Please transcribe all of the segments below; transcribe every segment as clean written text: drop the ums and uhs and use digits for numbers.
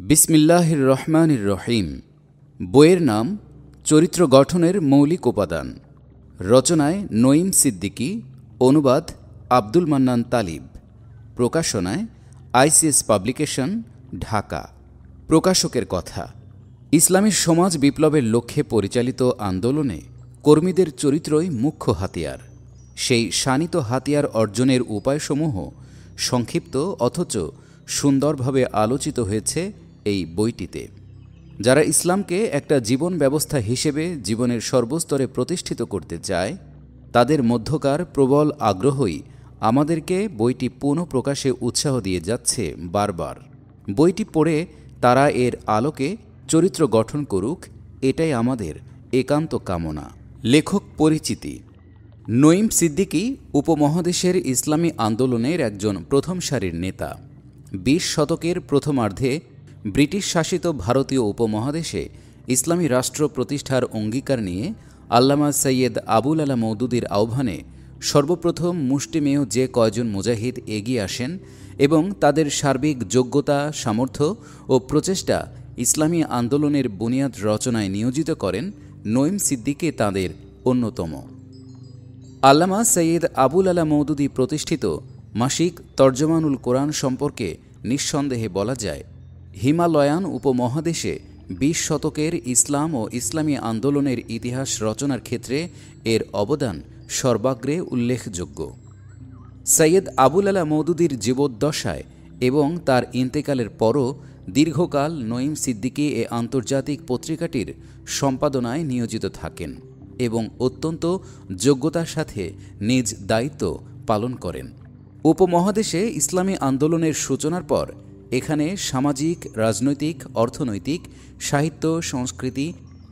বিসমিল্লাহির রহমানির রহিম। বইয়ের নাম চরিত্র গঠনের মৌলিক উপাদান। রচনায় নঈম সিদ্দিকী, অনুবাদ আব্দুল মান্নান তালিব, প্রকাশনায় আইসিএস পাবলিকেশন, ঢাকা। প্রকাশকের কথা। ইসলামী সমাজ বিপ্লবের লক্ষ্যে পরিচালিত আন্দোলনে কর্মীদের চরিত্রই মুখ্য হাতিয়ার। সেই শানিত হাতিয়ার অর্জনের উপায়সমূহ সংক্ষিপ্ত অথচ সুন্দরভাবে আলোচিত হয়েছে এই বইটিতে। যারা ইসলামকে একটা জীবন ব্যবস্থা হিসেবে জীবনের সর্বস্তরে প্রতিষ্ঠিত করতে চায়, তাদের মধ্যকার প্রবল আগ্রহই আমাদেরকে বইটি পুনঃপ্রকাশে উৎসাহ দিয়ে যাচ্ছে বারবার। বইটি পড়ে তারা এর আলোকে চরিত্র গঠন করুক, এটাই আমাদের একান্ত কামনা। লেখক পরিচিতি। নঈম সিদ্দিকী উপমহাদেশের ইসলামী আন্দোলনের একজন প্রথম সারির নেতা। ২০ শতকের প্রথমার্ধে ব্রিটিশ শাসিত ভারতীয় উপমহাদেশে ইসলামী রাষ্ট্র প্রতিষ্ঠার অঙ্গীকার নিয়ে আল্লামা সৈয়দ আবুল আলা মওদুদীর আহ্বানে সর্বপ্রথম মুষ্টিমেয় যে কয়জন মুজাহিদ এগিয়ে আসেন এবং তাদের সার্বিক যোগ্যতা, সামর্থ্য ও প্রচেষ্টা ইসলামী আন্দোলনের বুনিয়াদ রচনায় নিয়োজিত করেন, নঈম সিদ্দিকী তাঁদের অন্যতম। আল্লামা সৈয়দ আবুল আলা মওদুদী প্রতিষ্ঠিত মাসিক তর্জমানুল কোরআন সম্পর্কে নিঃসন্দেহে বলা যায়, হিমালয়ান উপমহাদেশে ২০ শতকের ইসলাম ও ইসলামী আন্দোলনের ইতিহাস রচনার ক্ষেত্রে এর অবদান সর্বাগ্রে উল্লেখযোগ্য। সৈয়দ আবুল আলা মওদুদীর জীবদ্দশায় এবং তার ইন্তেকালের পরও দীর্ঘকাল নঈম সিদ্দিকী এ আন্তর্জাতিক পত্রিকাটির সম্পাদনায় নিয়োজিত থাকেন এবং অত্যন্ত যোগ্যতার সাথে নিজ দায়িত্ব পালন করেন। উপমহাদেশে ইসলামী আন্দোলনের সূচনার পর এখানে সামাজিক, রাজনৈতিক, অর্থনৈতিক, সাহিত্য, সংস্কৃতি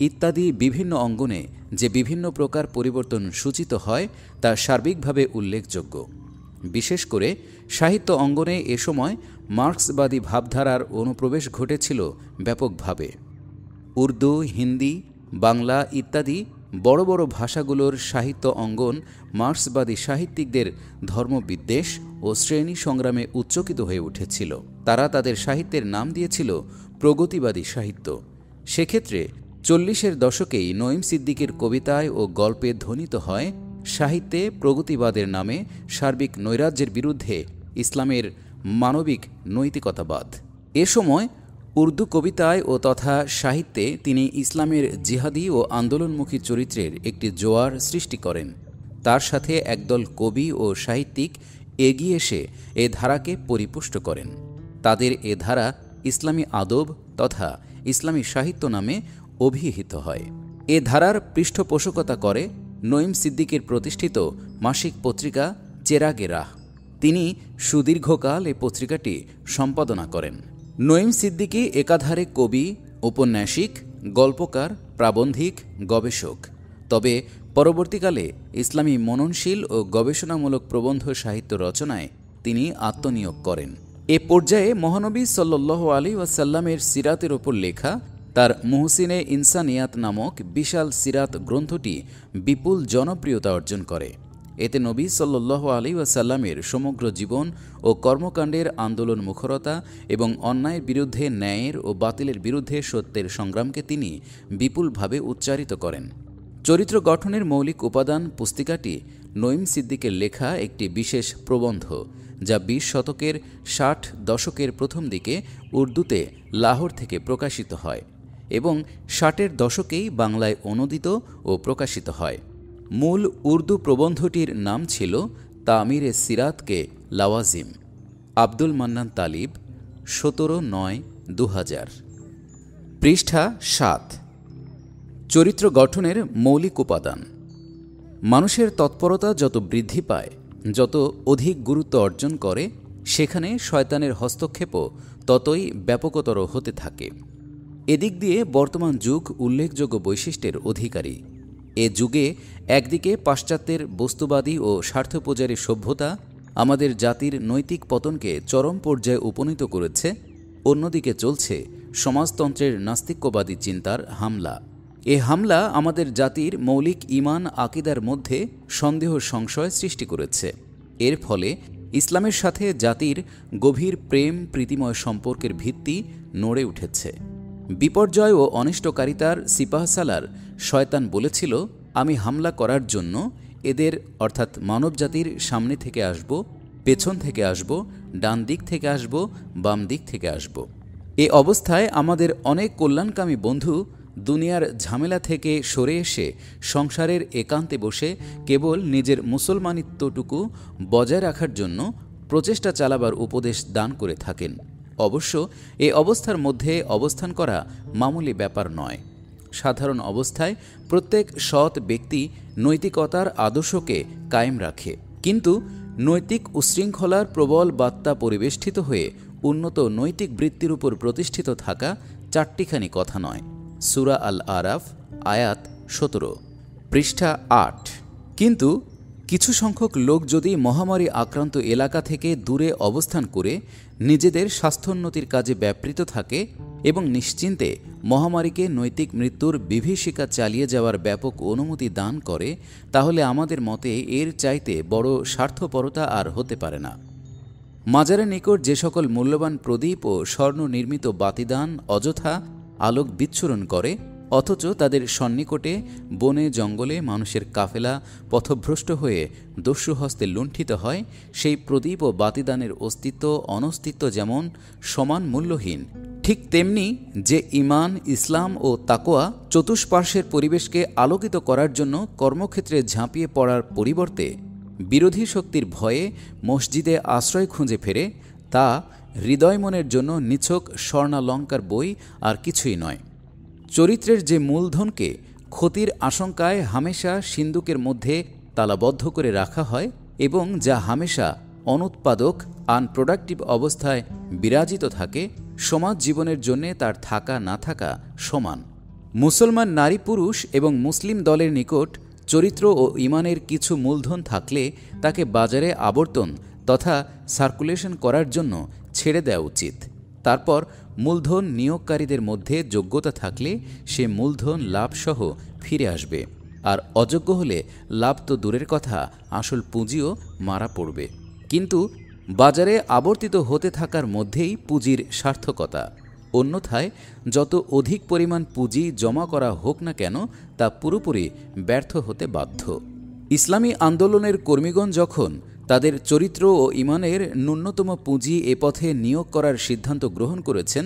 ইত্যাদি বিভিন্ন অঙ্গনে যে বিভিন্ন প্রকার পরিবর্তন সূচিত হয় তা সার্বিকভাবে উল্লেখযোগ্য। বিশেষ করে সাহিত্য অঙ্গনে এ সময় মার্ক্সবাদী ভাবধারার অনুপ্রবেশ ঘটেছিল ব্যাপকভাবে। উর্দু, হিন্দি, বাংলা ইত্যাদি বড় বড় ভাষাগুলোর সাহিত্য অঙ্গন মার্ক্সবাদী সাহিত্যিকদের ধর্মবিদ্বেষ ও শ্রেণী সংগ্রামে উচ্চকিত হয়ে উঠেছিল। তারা তাদের সাহিত্যের নাম দিয়েছিল প্রগতিবাদী সাহিত্য। সেক্ষেত্রে ৪০-এর দশকেই নঈম সিদ্দিকীর কবিতায় ও গল্পে ধ্বনিত হয় সাহিত্যে প্রগতিবাদের নামে সার্বিক নৈরাজ্যের বিরুদ্ধে ইসলামের মানবিক নৈতিকতাবাদ। এ সময় উর্দু কবিতায় ও তথা সাহিত্যে তিনি ইসলামের জিহাদি ও আন্দোলনমুখী চরিত্রের একটি জোয়ার সৃষ্টি করেন। তার সাথে একদল কবি ও সাহিত্যিক এগিয়ে এসে এ ধারাকে পরিপুষ্ট করেন। তাদের এ ধারা ইসলামী আদব তথা ইসলামী সাহিত্য নামে অভিহিত হয়। এ ধারার পৃষ্ঠপোষকতা করে নঈম সিদ্দিকীর প্রতিষ্ঠিত মাসিক পত্রিকা চেরাগে রাহ। তিনি সুদীর্ঘকাল এ পত্রিকাটি সম্পাদনা করেন। নঈম সিদ্দিকী একাধারে কবি, ঔপন্যাসিক, গল্পকার, প্রাবন্ধিক, গবেষক। তবে পরবর্তীকালে ইসলামী মননশীল ও গবেষণামূলক প্রবন্ধ সাহিত্য রচনায় তিনি আত্মনিয়োগ করেন। এ পর্যায়ে মহানবী সাল্লাল্লাহু আলাইহি ওয়াসাল্লামের সিরাতের ওপর লেখা তার মুহসিনে ইনসানিয়াত নামক বিশাল সিরাত গ্রন্থটি বিপুল জনপ্রিয়তা অর্জন করে। এতে নবী সাল্লাল্লাহু আলাইহি ওয়াসাল্লামের সমগ্র জীবন ও কর্মকাণ্ডের আন্দোলন মুখরতা এবং অন্যায়ের বিরুদ্ধে ন্যায়ের ও বাতিলের বিরুদ্ধে সত্যের সংগ্রামকে তিনি বিপুলভাবে উচ্চারিত করেন। চরিত্র গঠনের মৌলিক উপাদান পুস্তিকাটি নঈম সিদ্দিকের লেখা একটি বিশেষ প্রবন্ধ, যা ২০ শতকের ৬০ দশকের প্রথম দিকে উর্দুতে লাহোর থেকে প্রকাশিত হয় এবং ৬০-এর দশকেই বাংলায় অনূদিত ও প্রকাশিত হয়। মূল উর্দু প্রবন্ধটির নাম ছিল তামিরে সিরাতকে লাওয়াজিম। আব্দুল মান্নান তালিব, ১৭/৯/২০০০। পৃষ্ঠা ৭। চরিত্র গঠনের মৌলিক উপাদান। মানুষের তৎপরতা যত বৃদ্ধি পায়, যত অধিক গুরুত্ব অর্জন করে, সেখানে শয়তানের হস্তক্ষেপও ততই ব্যাপকতর হতে থাকে। এদিক দিয়ে বর্তমান যুগ উল্লেখযোগ্য বৈশিষ্ট্যের অধিকারী। এ যুগে একদিকে পাশ্চাত্যের বস্তুবাদী ও স্বার্থপূজারী সভ্যতা আমাদের জাতির নৈতিক পতনকে চরম পর্যায়ে উপনীত করেছে, অন্যদিকে চলছে সমাজতন্ত্রের নাস্তিক্যবাদী চিন্তার হামলা। এ হামলা আমাদের জাতির মৌলিক ঈমান আকিদার মধ্যে সন্দেহ সংশয় সৃষ্টি করেছে। এর ফলে ইসলামের সাথে জাতির গভীর প্রেম প্রীতিময় সম্পর্কের ভিত্তি নড়ে উঠেছে। বিপর্যয় ও অনিষ্টকারিতার সিপাহসালার শয়তান বলেছিল, আমি হামলা করার জন্য এদের অর্থাৎ মানবজাতির সামনে থেকে আসব, পেছন থেকে আসব, ডান দিক থেকে আসব, বাম দিক থেকে আসব। এ অবস্থায় আমাদের অনেক কল্যাণকামী বন্ধু দুনিয়ার ঝামেলা থেকে সরে এসে সংসারের একান্তে বসে কেবল নিজের মুসলমানিত্বটুকু বজায় রাখার জন্য প্রচেষ্টা চালাবার উপদেশ দান করে থাকেন। অবশ্য এ অবস্থার মধ্যে অবস্থান করা মামুলি ব্যাপার নয়। সাধারণ অবস্থায় প্রত্যেক সৎ ব্যক্তি নৈতিকতার আদর্শকে কায়েম রাখে, কিন্তু নৈতিক উশৃঙ্খলার প্রবল বার্তা পরিবেষ্টিত হয়ে উন্নত নৈতিক বৃত্তির উপর প্রতিষ্ঠিত থাকা চারটিখানি কথা নয়। সূরা আল আরাফ আয়াত 17, পৃষ্ঠা 8। কিন্তু কিছু সংখ্যক লোক যদি মহামারী আক্রান্ত এলাকা থেকে দূরে অবস্থান করে নিজেদের স্বাস্থ্যোন্নতির কাজে ব্যাপৃত থাকে এবং নিশ্চিন্তে মহামারীকে নৈতিক মৃত্যুর বিভীষিকা চালিয়ে যাওয়ার ব্যাপক অনুমতি দান করে, তাহলে আমাদের মতে এর চাইতে বড় স্বার্থপরতা আর হতে পারে না। মাজারের নিকট যে সকল মূল্যবান প্রদীপ ও স্বর্ণ নির্মিত বাতিদান অযথা আলোক বিচ্ছুরণ করে, অথচ তাদের সন্নিকটে বনে জঙ্গলে মানুষের কাফেলা পথভ্রষ্ট হয়ে দস্যু হস্তে লুণ্ঠিত হয়, সেই প্রদীপ ও বাতিদানের অস্তিত্ব অনস্তিত্ব যেমন সমান মূল্যহীন, ঠিক তেমনি যে ঈমান, ইসলাম ও তাকওয়া চতুষ্পার্শ্বের পরিবেশকে আলোকিত করার জন্য কর্মক্ষেত্রে ঝাঁপিয়ে পড়ার পরিবর্তে বিরোধী শক্তির ভয়ে মসজিদে আশ্রয় খুঁজে ফেরে, তা হৃদয় মনের জন্য নিছক স্বর্ণালঙ্কার বই আর কিছুই নয়। চরিত্রের যে মূলধনকে ক্ষতির আশঙ্কায় হামেশা সিন্দুকের মধ্যে তালাবদ্ধ করে রাখা হয় এবং যা হামেশা অনুৎপাদক আনপ্রোডাক্টিভ অবস্থায় বিরাজিত থাকে, সমাজ জীবনের জন্যে তার থাকা না থাকা সমান। মুসলমান নারী পুরুষ এবং মুসলিম দলের নিকট চরিত্র ও ঈমানের কিছু মূলধন থাকলে তাকে বাজারে আবর্তন তথা সার্কুলেশন করার জন্য ছেড়ে দেওয়া উচিত। তারপর মূলধন নিয়োগকারীদের মধ্যে যোগ্যতা থাকলে সে মূলধন লাভসহ ফিরে আসবে, আর অযোগ্য হলে লাভ তো দূরের কথা, আসল পুঁজিও মারা পড়বে। কিন্তু বাজারে আবর্তিত হতে থাকার মধ্যেই পুঁজির সার্থকতা। অন্যথায় যত অধিক পরিমাণ পুঁজি জমা করা হোক না কেন, তা পুরোপুরি ব্যর্থ হতে বাধ্য। ইসলামী আন্দোলনের কর্মীগণ যখন তাদের চরিত্র ও ঈমানের ন্যূনতম পুঁজি এ পথে নিয়োগ করার সিদ্ধান্ত গ্রহণ করেছেন,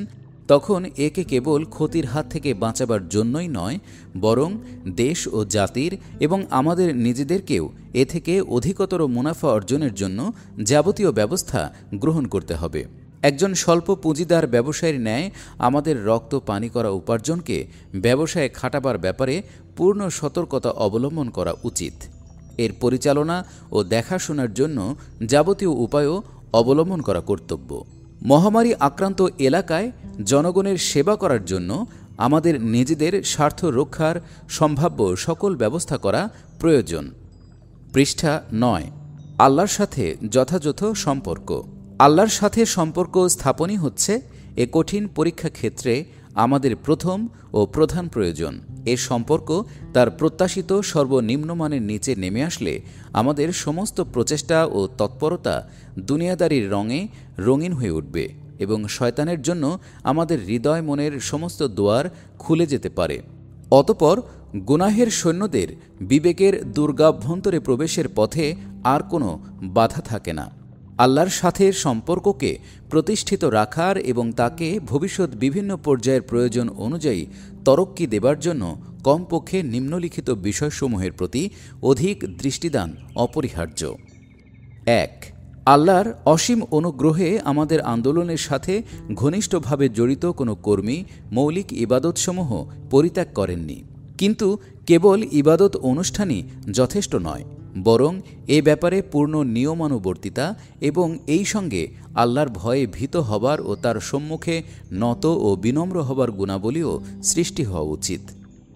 তখন একে কেবল ক্ষতির হাত থেকে বাঁচাবার জন্যই নয়, বরং দেশ ও জাতির এবং আমাদের নিজেদেরকেও এ থেকে অধিকতর মুনাফা অর্জনের জন্য যাবতীয় ব্যবস্থা গ্রহণ করতে হবে। একজন স্বল্প পুঁজিদার ব্যবসায়ীর ন্যায় আমাদের রক্ত পানি করা উপার্জনকে ব্যবসায়ে খাটাবার ব্যাপারে পূর্ণ সতর্কতা অবলম্বন করা উচিত। এর পরিচালনা ও দেখাশোনার জন্য যাবতীয় উপায়ও অবলম্বন করা কর্তব্য। মহামারী আক্রান্ত এলাকায় জনগণের সেবা করার জন্য আমাদের নিজেদের স্বার্থ রক্ষার সম্ভাব্য সকল ব্যবস্থা করা প্রয়োজন। পৃষ্ঠা 9, আল্লাহর সাথে যথাযথ সম্পর্ক। আল্লাহর সাথে সম্পর্ক স্থাপনই হচ্ছে এ কঠিন পরীক্ষা ক্ষেত্রে আমাদের প্রথম ও প্রধান প্রয়োজন। এ সম্পর্ক তার প্রত্যাশিত সর্বনিম্নমানের নিচে নেমে আসলে আমাদের সমস্ত প্রচেষ্টা ও তৎপরতা দুনিয়াদারির রঙে রঙিন হয়ে উঠবে এবং শয়তানের জন্য আমাদের হৃদয় মনের সমস্ত দুয়ার খুলে যেতে পারে। অতঃপর গুনাহের সৈন্যদের বিবেকের দুর্গাভ্যন্তরে প্রবেশের পথে আর কোনো বাধা থাকে না। আল্লাহর সাথে সম্পর্ককে প্রতিষ্ঠিত রাখার এবং তাকে ভবিষ্যৎ বিভিন্ন পর্যায়ের প্রয়োজন অনুযায়ী তরক্কি দেবার জন্য কমপক্ষে নিম্নলিখিত বিষয়সমূহের প্রতি অধিক দৃষ্টিদান অপরিহার্য। 1. আল্লাহর অসীম অনুগ্রহে আমাদের আন্দোলনের সাথে ঘনিষ্ঠভাবে জড়িত কোনো কর্মী মৌলিক ইবাদতসমূহ পরিত্যাগ করেননি। কিন্তু কেবল ইবাদত অনুষ্ঠানই যথেষ্ট নয়, বরং এ ব্যাপারে পূর্ণ নিয়মানুবর্তিতা এবং এই সঙ্গে আল্লাহর ভয়ে ভীত হবার ও তার সম্মুখে নত ও বিনম্র হবার গুণাবলীও সৃষ্টি হওয়া উচিত।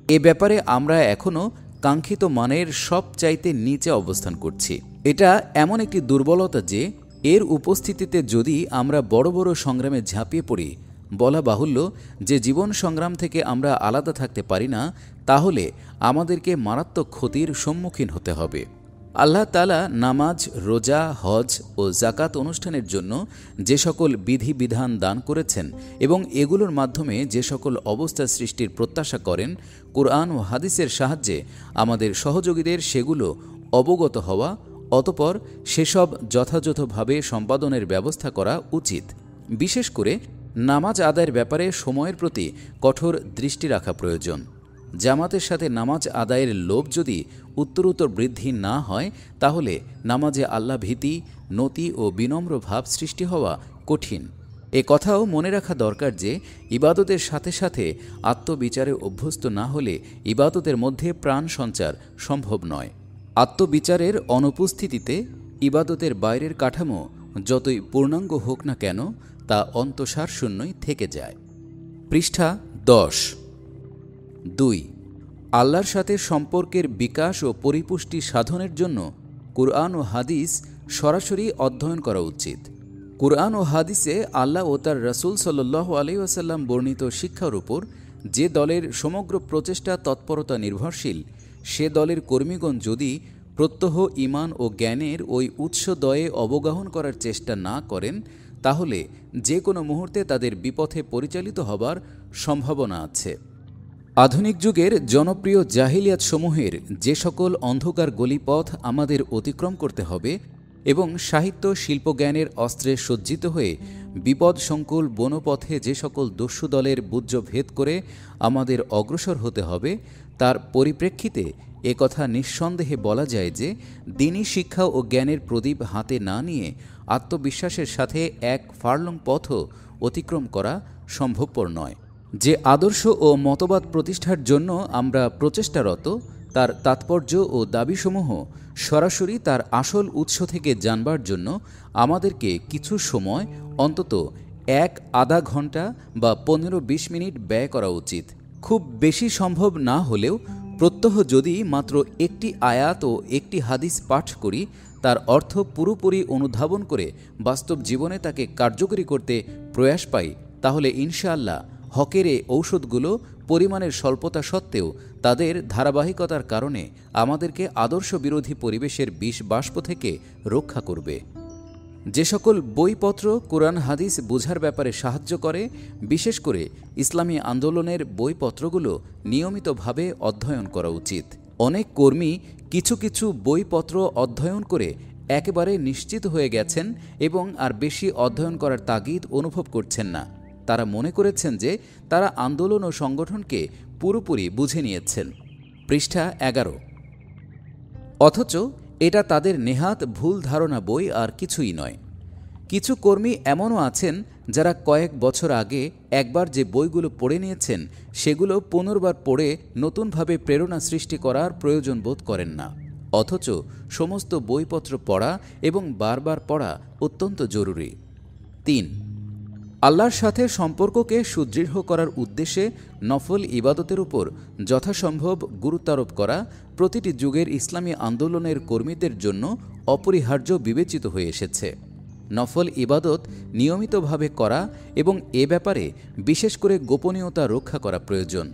এ ব্যাপারে আমরা এখনও কাঙ্ক্ষিত মানের সবচাইতে নিচে অবস্থান করছি। এটা এমন একটি দুর্বলতা যে এর উপস্থিতিতে যদি আমরা বড় বড় সংগ্রামে ঝাঁপিয়ে পড়ি, বলা বাহুল্য যে জীবন সংগ্রাম থেকে আমরা আলাদা থাকতে পারি না, তাহলে আমাদেরকে মারাত্মক ক্ষতির সম্মুখীন হতে হবে। আল্লাহ তাআলা নামাজ, রোজা, হজ ও জাকাত অনুষ্ঠানের জন্য যে সকল বিধিবিধান দান করেছেন এবং এগুলোর মাধ্যমে যে সকল অবস্থা সৃষ্টির প্রত্যাশা করেন, কুরআন ও হাদিসের সাহায্যে আমাদের সহযোগীদের সেগুলো অবগত হওয়া, অতঃপর সেসব যথাযথভাবে সম্পাদনের ব্যবস্থা করা উচিত। বিশেষ করে নামাজ আদায়ের ব্যাপারে সময়ের প্রতি কঠোর দৃষ্টি রাখা প্রয়োজন। জামাতের সাথে নামাজ আদায়ের লোভ যদি উত্তরোত্তর বৃদ্ধি না হয়, তাহলে নামাজে আল্লাহ ভীতি, নতি ও বিনম্র ভাব সৃষ্টি হওয়া কঠিন। এ কথাও মনে রাখা দরকার যে ইবাদতের সাথে সাথে আত্মবিচারে অভ্যস্ত না হলে ইবাদতের মধ্যে প্রাণ সঞ্চার সম্ভব নয়। আত্মবিচারের অনুপস্থিতিতে ইবাদতের বাইরের কাঠামো যতই পূর্ণাঙ্গ হোক না কেন, তা অন্তঃসার শূন্যই থেকে যায়। পৃষ্ঠা 10। 2. আল্লাহর সাথে সম্পর্কের বিকাশ ও পরিপুষ্টি সাধনের জন্য কুরআন ও হাদিস সরাসরি অধ্যয়ন করা উচিত। কুরআন ও হাদিসে আল্লাহ ও তার রাসূল সাল্লাল্লাহু আলাইহি ওয়াসাল্লাম বর্ণিত শিক্ষার উপর যে দলের সমগ্র প্রচেষ্টা তৎপরতা নির্ভরশীল, সে দলের কর্মীগণ যদি প্রত্যহ ঈমান ও জ্ঞানের ওই উৎসদয়ে অবগাহন করার চেষ্টা না করেন, তাহলে যে কোনো মুহূর্তে তাদের বিপথে পরিচালিত হবার সম্ভাবনা আছে। আধুনিক যুগের জনপ্রিয় জাহিলিয়াত সমূহের যে সকল অন্ধকার গলিপথ আমাদের অতিক্রম করতে হবে এবং সাহিত্য শিল্পজ্ঞানের অস্ত্রে সজ্জিত হয়ে বিপদসংকুল বনপথে যে সকল দস্যু দলের বুজ্জ ভেদ করে আমাদের অগ্রসর হতে হবে, তার পরিপ্রেক্ষিতে একথা নিঃসন্দেহে বলা যায় যে দ্বীনি শিক্ষা ও জ্ঞানের প্রদীপ হাতে না নিয়ে আত্মবিশ্বাসের সাথে এক ফার্লং পথও অতিক্রম করা সম্ভবপর নয়। যে আদর্শ ও মতবাদ প্রতিষ্ঠার জন্য আমরা প্রচেষ্টারত, তার তাৎপর্য ও দাবিসমূহ সরাসরি তার আসল উৎস থেকে জানবার জন্য আমাদেরকে কিছু সময়, অন্তত আধা ঘন্টা বা 15-20 মিনিট ব্যয় করা উচিত। খুব বেশি সম্ভব না হলেও প্রত্যহ যদি মাত্র একটি আয়াত ও একটি হাদিস পাঠ করি, তার অর্থ পুরোপুরি অনুধাবন করে বাস্তব জীবনে তাকে কার্যকরী করতে প্রয়াস পাই, তাহলে ইনশাআল্লাহ হকের এই ঔষধগুলো পরিমাণের স্বল্পতা সত্ত্বেও তাদের ধারাবাহিকতার কারণে আমাদেরকে আদর্শ বিরোধী পরিবেশের বিষ বাষ্প থেকে রক্ষা করবে। যে সকল বইপত্র কোরআন হাদিস বোঝার ব্যাপারে সাহায্য করে, বিশেষ করে ইসলামী আন্দোলনের বইপত্রগুলো নিয়মিতভাবে অধ্যয়ন করা উচিত। অনেক কর্মী কিছু কিছু বইপত্র অধ্যয়ন করে একেবারে নিশ্চিত হয়ে গেছেন এবং আর বেশি অধ্যয়ন করার তাগিদ অনুভব করছেন না। তারা মনে করেছেন যে তারা আন্দোলন ও সংগঠনকে পুরোপুরি বুঝে নিয়েছেন। পৃষ্ঠা 11। অথচ এটা তাদের নেহাত ভুল ধারণা, বই আর কিছুই নয়। কিছু কর্মী এমনও আছেন যারা কয়েক বছর আগে একবার যে বইগুলো পড়ে নিয়েছেন, সেগুলো পুনর্বার পড়ে নতুনভাবে প্রেরণা সৃষ্টি করার প্রয়োজন বোধ করেন না। অথচ সমস্ত বইপত্র পড়া এবং বারবার পড়া অত্যন্ত জরুরি। 3. আল্লাহর সাথে সম্পর্ককে সুদৃঢ় করার উদ্দেশ্যে নফল ইবাদতের উপর যথাসম্ভব গুরুত্বারোপ করা প্রতিটি যুগের ইসলামী আন্দোলনের কর্মীদের জন্য অপরিহার্য বিবেচিত হয়ে এসেছে। নফল ইবাদত নিয়মিতভাবে করা এবং এ ব্যাপারে বিশেষ করে গোপনীয়তা রক্ষা করা প্রয়োজন।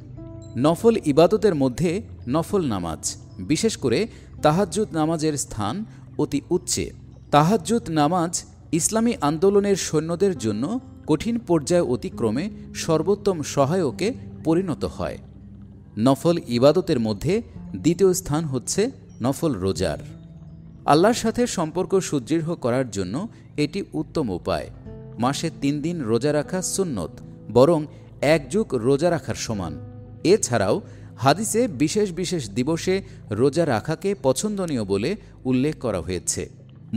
নফল ইবাদতের মধ্যে নফল নামাজ, বিশেষ করে তাহাজ্জুদ নামাজের স্থান অতি উচ্চে। তাহাজ্জুদ নামাজ ইসলামী আন্দোলনের সৈন্যদের জন্য কঠিন পর্যায় অতিক্রমে সর্বোত্তম সহায়কে পরিণত হয়। নফল ইবাদতের মধ্যে দ্বিতীয় স্থান হচ্ছে নফল রোজার। আল্লাহর সাথে সম্পর্ক সুদৃঢ় করার জন্য এটি উত্তম উপায়। মাসে 3 দিন রোজা রাখা সুন্নত, বরং 1 যুগ রোজা রাখার সমান। এছাড়াও হাদিসে বিশেষ বিশেষ দিবসে রোজা রাখাকে পছন্দনীয় বলে উল্লেখ করা হয়েছে।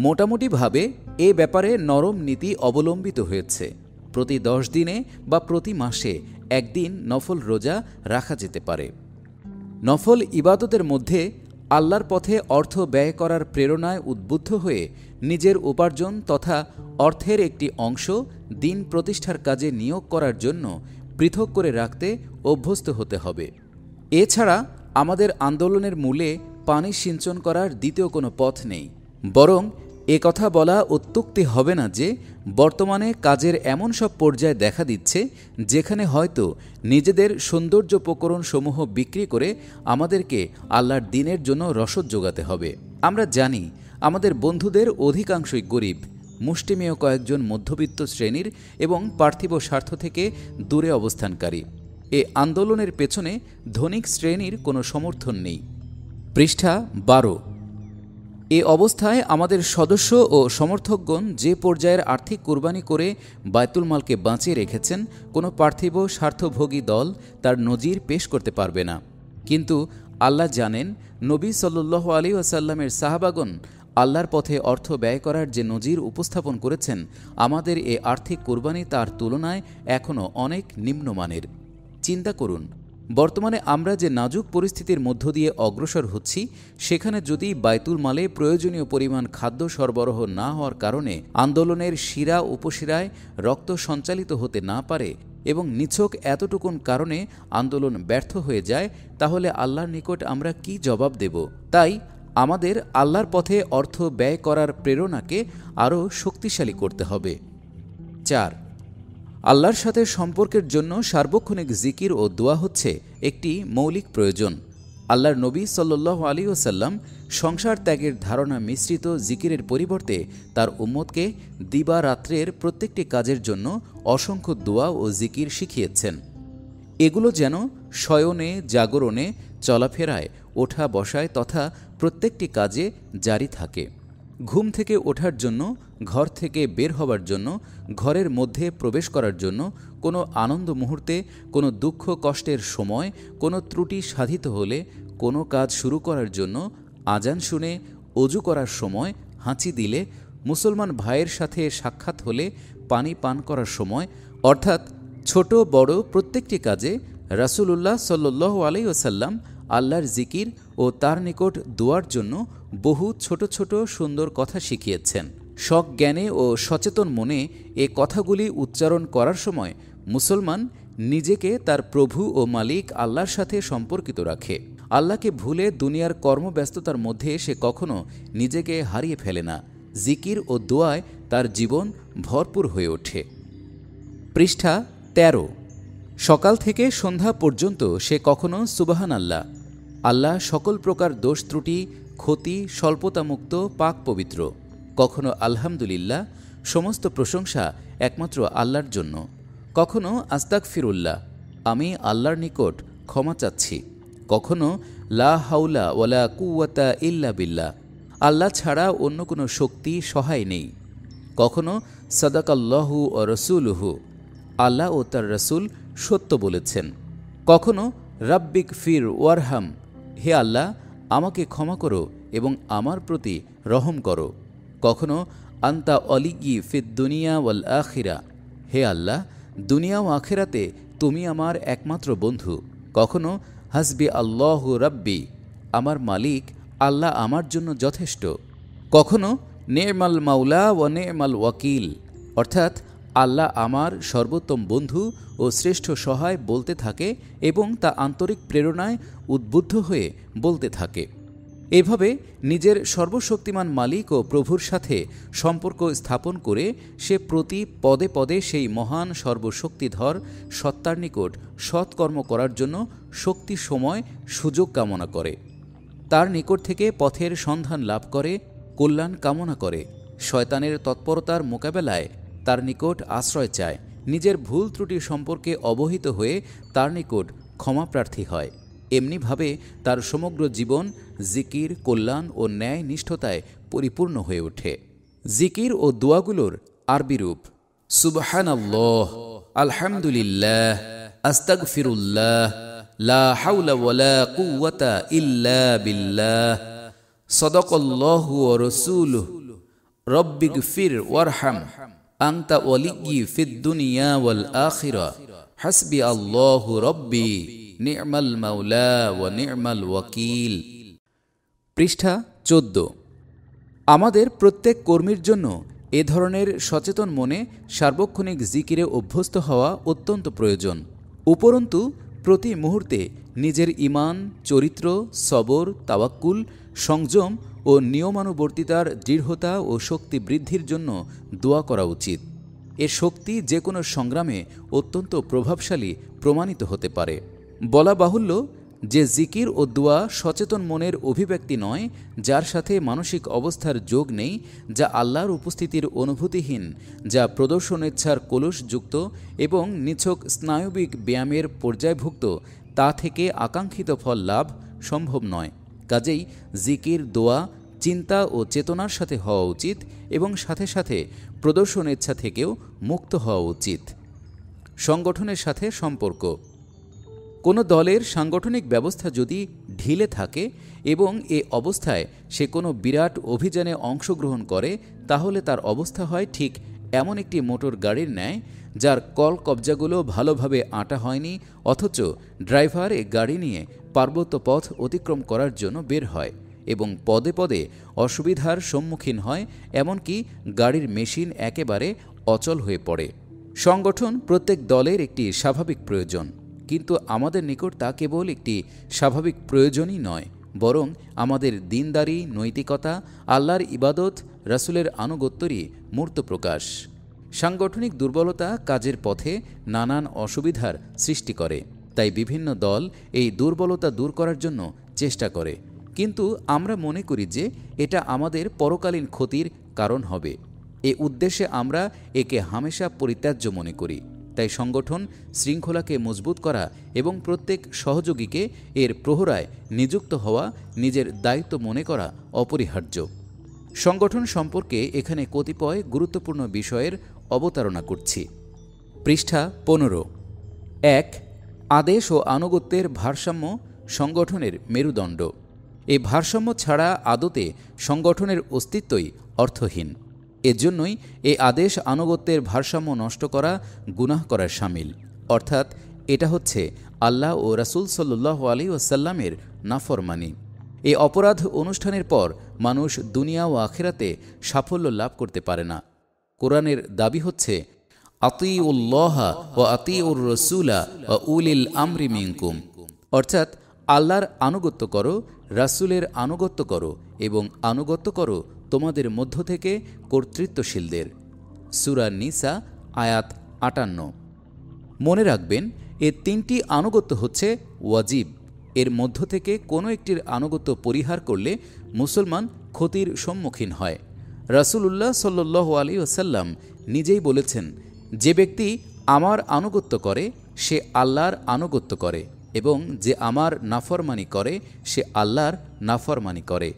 মোটামুটিভাবে এ ব্যাপারে নরম নীতি অবলম্বিত হয়েছে। প্রতি 10 দিনে বা প্রতি মাসে 1 দিন নফল রোজা রাখা যেতে পারে। নফল ইবাদতের মধ্যে আল্লাহর পথে অর্থ ব্যয় করার প্রেরণায় উদ্বুদ্ধ হয়ে নিজের উপার্জন তথা অর্থের একটি অংশ দিন প্রতিষ্ঠার কাজে নিয়োগ করার জন্য পৃথক করে রাখতে অভ্যস্ত হতে হবে। এছাড়া আমাদের আন্দোলনের মূলে পানি সিঞ্চন করার দ্বিতীয় কোনো পথ নেই, বরং এ কথা বলা অত্যুক্তি হবে না যে বর্তমানে কাজের এমন সব পর্যায়ে দেখা দিচ্ছে যেখানে হয়তো নিজেদের সৌন্দর্যোপকরণসমূহ বিক্রি করে আমাদেরকে আল্লাহর দ্বীনের জন্য রসদ যোগাতে হবে। আমরা জানি আমাদের বন্ধুদের অধিকাংশই গরিব, মুষ্টিমেয় কয়েকজন মধ্যবিত্ত শ্রেণীর এবং পার্থিব স্বার্থ থেকে দূরে অবস্থানকারী। এ আন্দোলনের পেছনে ধনিক শ্রেণীর কোনো সমর্থন নেই। পৃষ্ঠা 12। এ অবস্থায় আমাদের সদস্য ও সমর্থকগণ যে পর্যায়ের আর্থিক কুরবানি করে বায়তুল মালকে বাঁচিয়ে রেখেছেন, কোনো পার্থিব স্বার্থভোগী দল তার নজির পেশ করতে পারবে না। কিন্তু আল্লাহ জানেন, নবী সাল্লাল্লাহু আলাইহি ওয়াসাল্লামের সাহাবাগণ আল্লাহর পথে অর্থ ব্যয় করার যে নজির উপস্থাপন করেছেন, আমাদের এ আর্থিক কুরবানি তার তুলনায় এখনও অনেক নিম্নমানের। চিন্তা করুন, বর্তমানে আমরা যে নাজুক পরিস্থিতির মধ্য দিয়ে অগ্রসর হচ্ছি, সেখানে যদি বায়তুল মালে প্রয়োজনীয় পরিমাণ খাদ্য সরবরাহ না হওয়ার কারণে আন্দোলনের শিরা উপশিরায় রক্ত সঞ্চালিত হতে না পারে এবং নিছক এতটুকুন কারণে আন্দোলন ব্যর্থ হয়ে যায়, তাহলে আল্লাহর নিকট আমরা কি জবাব দেব? তাই আমাদের আল্লাহর পথে অর্থ ব্যয় করার প্রেরণাকে আরও শক্তিশালী করতে হবে। 4. আল্লাহর সাথে সম্পর্কের জন্য সার্বক্ষণিক জিকির ও দোয়া হচ্ছে একটি মৌলিক প্রয়োজন। আল্লাহর নবী সাল্লাল্লাহু আলাইহি ওয়াসাল্লাম সংসার ত্যাগের ধারণা মিশ্রিত জিকিরের পরিবর্তে তার উম্মতকে দিবারাত্রের প্রত্যেকটি কাজের জন্য অসংখ্য দোয়া ও জিকির শিখিয়েছেন। এগুলো যেন শয়নে, জাগরণে, চলাফেরায়, ওঠা বসায় তথা প্রত্যেকটি কাজে জারি থাকে। ঘুম থেকে ওঠার জন্য, ঘর থেকে বের হবার জন্য, ঘরের মধ্যে প্রবেশ করার জন্য, কোনো আনন্দ মুহূর্তে, কোনো দুঃখ কষ্টের সময়, কোনো ত্রুটি সাধিত হলে, কোনো কাজ শুরু করার জন্য, আজান শুনে, অজু করার সময়, হাঁচি দিলে, মুসলমান ভাইয়ের সাথে সাক্ষাৎ হলে, পানি পান করার সময়, অর্থাৎ ছোট বড় প্রত্যেকটি কাজে রাসূলুল্লাহ সাল্লাল্লাহু আলাইহি ওয়াসাল্লাম আল্লাহর জিকির ও তার নিকট দোয়ার জন্য বহু ছোট ছোট সুন্দর কথা শিখিয়েছেন। সজ্ঞানে ও সচেতন মনে এ কথাগুলি উচ্চারণ করার সময় মুসলমান নিজেকে তার প্রভু ও মালিক আল্লাহর সাথে সম্পর্কিত রাখে। আল্লাহকে ভুলে দুনিয়ার কর্মব্যস্ততার মধ্যে সে কখনো নিজেকে হারিয়ে ফেলে না। জিকির ও দোয়ায় তার জীবন ভরপুর হয়ে ওঠে। পৃষ্ঠা 13। সকাল থেকে সন্ধ্যা পর্যন্ত সে কখনো সুবহানাল্লাহ, আল্লাহ সকল প্রকার দোষ ত্রুটি, ক্ষতি, স্বল্পতামুক্ত, পাক পবিত্র, কখনো আলহামদুলিল্লাহ, সমস্ত প্রশংসা একমাত্র আল্লাহর জন্য, কখনো আস্তাগফিরুল্লাহ, আমি আল্লাহর নিকট ক্ষমা চাচ্ছি, কখনো লা হাওলা ওয়ালা কুওয়াতা ইল্লা বিল্লাহ, আল্লাহ ছাড়া অন্য কোনো শক্তি সহায় নেই, কখনো সাদাকাল্লাহু ওয়া রাসূলুহু, আল্লাহ ও তার রাসূল সত্য বলেছেন, কখনো রাব্বিক ফির ওয়ারহাম, হে আল্লাহ আমাকে ক্ষমা করো এবং আমার প্রতি রহম করো, কখনো আন্তা অলিগি ফিদ দুনিয়া ওয়াল আখিরা, হে আল্লাহ দুনিয়া ও আখিরাতে তুমি আমার একমাত্র বন্ধু, কখনো হাসবি আল্লাহু রাব্বি, আমার মালিক আল্লাহ আমার জন্য যথেষ্ট, কখনো নেমাল মাওলা ওয়া নেমাল ওয়াকিল, অর্থাৎ আল্লাহ আমার সর্বোত্তম বন্ধু ও শ্রেষ্ঠ সহায় বলতে থাকে এবং তা আন্তরিক প্রেরণায় উদ্বুদ্ধ হয়ে বলতে থাকে। এভাবে নিজের সর্বশক্তিমান মালিক ও প্রভুর সাথে সম্পর্ক স্থাপন করে সে প্রতি পদে পদে সেই মহান সর্বশক্তিধর সত্তার নিকট সৎকর্ম করার জন্য শক্তি, সময়, সুযোগ কামনা করে, তার নিকট থেকে পথের সন্ধান লাভ করে, কল্যাণ কামনা করে, শয়তানের তৎপরতার মোকাবেলায় তার নিকট আশ্রয় চায়, নিজের ভুল ত্রুটি সম্পর্কে অবহিত হয়ে তার নিকট ক্ষমাপ্রার্থী হয়। এমনিভাবে তার সমগ্র জীবন জিকির, কল্যাণ ও ন্যায় নিষ্ঠতায় পরিপূর্ণ হয়ে ওঠে। জিকির ও দোয়াগুলোর আরবি রূপ: সুবহানাল্লাহ, আলহামদুলিল্লাহ, আস্তাগফিরুল্লাহ, লা হাওলা ওয়ালা কুওয়াতা ইল্লা বিল্লাহ, সাদাকাল্লাহু ওয়া রাসূলুহু, রব্বিগফির ওয়ারহাম, আনতা ওয়ালিয়্যি ফিদ দুনিয়া ওয়াল আখিরা, হাসবি আল্লাহু রব্বি, নি'মাল মাওলা ওয়া নি'মাল ওয়াকিল। পৃষ্ঠা 14। আমাদের প্রত্যেক কর্মীর জন্য এ ধরনের সচেতন মনে সার্বক্ষণিক জিকিরে অভ্যস্ত হওয়া অত্যন্ত প্রয়োজন। উপরন্তু প্রতি মুহূর্তে নিজের ঈমান, চরিত্র, সবর, তাওয়াক্কুল, সংযম ও নিয়মানুবর্তিতার দৃঢ়তা ও শক্তি বৃদ্ধির জন্য দোয়া করা উচিত। এর শক্তি যে কোনো সংগ্রামে অত্যন্ত প্রভাবশালী প্রমাণিত হতে পারে। বলা বাহুল্য যে জিকির ও দোয়া সচেতন মনের অভিব্যক্তি নয়, যার সাথে মানসিক অবস্থার যোগ নেই, যা আল্লাহর উপস্থিতির অনুভূতিহীন, যা প্রদর্শনেচ্ছার কলুষযুক্ত এবং নিছক স্নায়বিক ব্যায়ামের পর্যায়ভুক্ত, তা থেকে আকাঙ্ক্ষিত ফল লাভ সম্ভব নয়। কাজেই জিকির দোয়া চিন্তা ও চেতনার সাথে হওয়া উচিত এবং সাথে সাথে প্রদর্শনেচ্ছা থেকেও মুক্ত হওয়া উচিত। সংগঠনের সাথে সম্পর্ক। কোনো দলের সাংগঠনিক ব্যবস্থা যদি ঢিলে থাকে এবং এ অবস্থায় সে কোনো বিরাট অভিযানে অংশগ্রহণ করে, তাহলে তার অবস্থা হয় ঠিক এমন একটি মোটর গাড়ির ন্যায়, যার কল কবজাগুলো ভালোভাবে আঁটা হয়নি, অথচ ড্রাইভার এ গাড়ি নিয়ে পার্বত্য পথ অতিক্রম করার জন্য বের হয় এবং পদে পদে অসুবিধার সম্মুখীন হয়, এমনকি গাড়ির মেশিন একেবারে অচল হয়ে পড়ে। সংগঠন প্রত্যেক দলের একটি স্বাভাবিক প্রয়োজন, কিন্তু আমাদের নিকট তা কেবল একটি স্বাভাবিক প্রয়োজনই নয়, বরং আমাদের দিনদারি, নৈতিকতা, আল্লাহর ইবাদত, রাসূলের আনুগত্যেরই মূর্ত প্রকাশ। সাংগঠনিক দুর্বলতা কাজের পথে নানান অসুবিধার সৃষ্টি করে, তাই বিভিন্ন দল এই দুর্বলতা দূর করার জন্য চেষ্টা করে, কিন্তু আমরা মনে করি যে এটা আমাদের পরকালীন ক্ষতির কারণ হবে। এ উদ্দেশ্যে আমরা একে হামেশা পরিত্যাজ্য মনে করি। তাই সংগঠন শৃঙ্খলাকে মজবুত করা এবং প্রত্যেক সহযোগীকে এর প্রহরায় নিযুক্ত হওয়া নিজের দায়িত্ব মনে করা অপরিহার্য। সংগঠন সম্পর্কে এখানে কতিপয় গুরুত্বপূর্ণ বিষয়ের অবতারণা করছি। পৃষ্ঠা 15। 1. আদেশ ও আনুগত্যের ভারসাম্য সংগঠনের মেরুদণ্ড। এই ভারসাম্য ছাড়া আদতে সংগঠনের অস্তিত্বই অর্থহীন। এজন্যই এই আদেশ আনুগত্যের ভারসাম্য নষ্ট করা গুনাহ করার শামিল, অর্থাৎ এটা হচ্ছে আল্লাহ ও রাসূল সাল্লাল্লাহু আলাইহি ওয়াসাল্লামের নাফরমানি। এই অপরাধ অনুষ্ঠানের পর মানুষ দুনিয়া ও আখিরাতে সাফল্য লাভ করতে পারে না। কোরআনের দাবি হচ্ছে আতিউল্লাহ ওয়া আতিউর রাসূলা ওয়া উলিল আমরি মিনকুম, অর্থাৎ আল্লাহর আনুগত্য করো, রাসূলের আনুগত্য করো এবং আনুগত্য করো তোমাদের মধ্য থেকে কর্তৃত্বশীলদের। সূরা নিসা আয়াত 58। মনে রাখবেন, এ তিনটি আনুগত্য হচ্ছে ওয়াজিব। এর মধ্য থেকে কোনো একটির আনুগত্য পরিহার করলে মুসলমান ক্ষতির সম্মুখীন হয়। রাসূলুল্লাহ সাল্লাল্লাহু আলাইহি ওয়াসাল্লাম নিজেই বলেছেন, যে ব্যক্তি আমার আনুগত্য করে সে আল্লাহর আনুগত্য করে, এবং যে আমার নাফরমানি করে সে আল্লাহর নাফরমানি করে।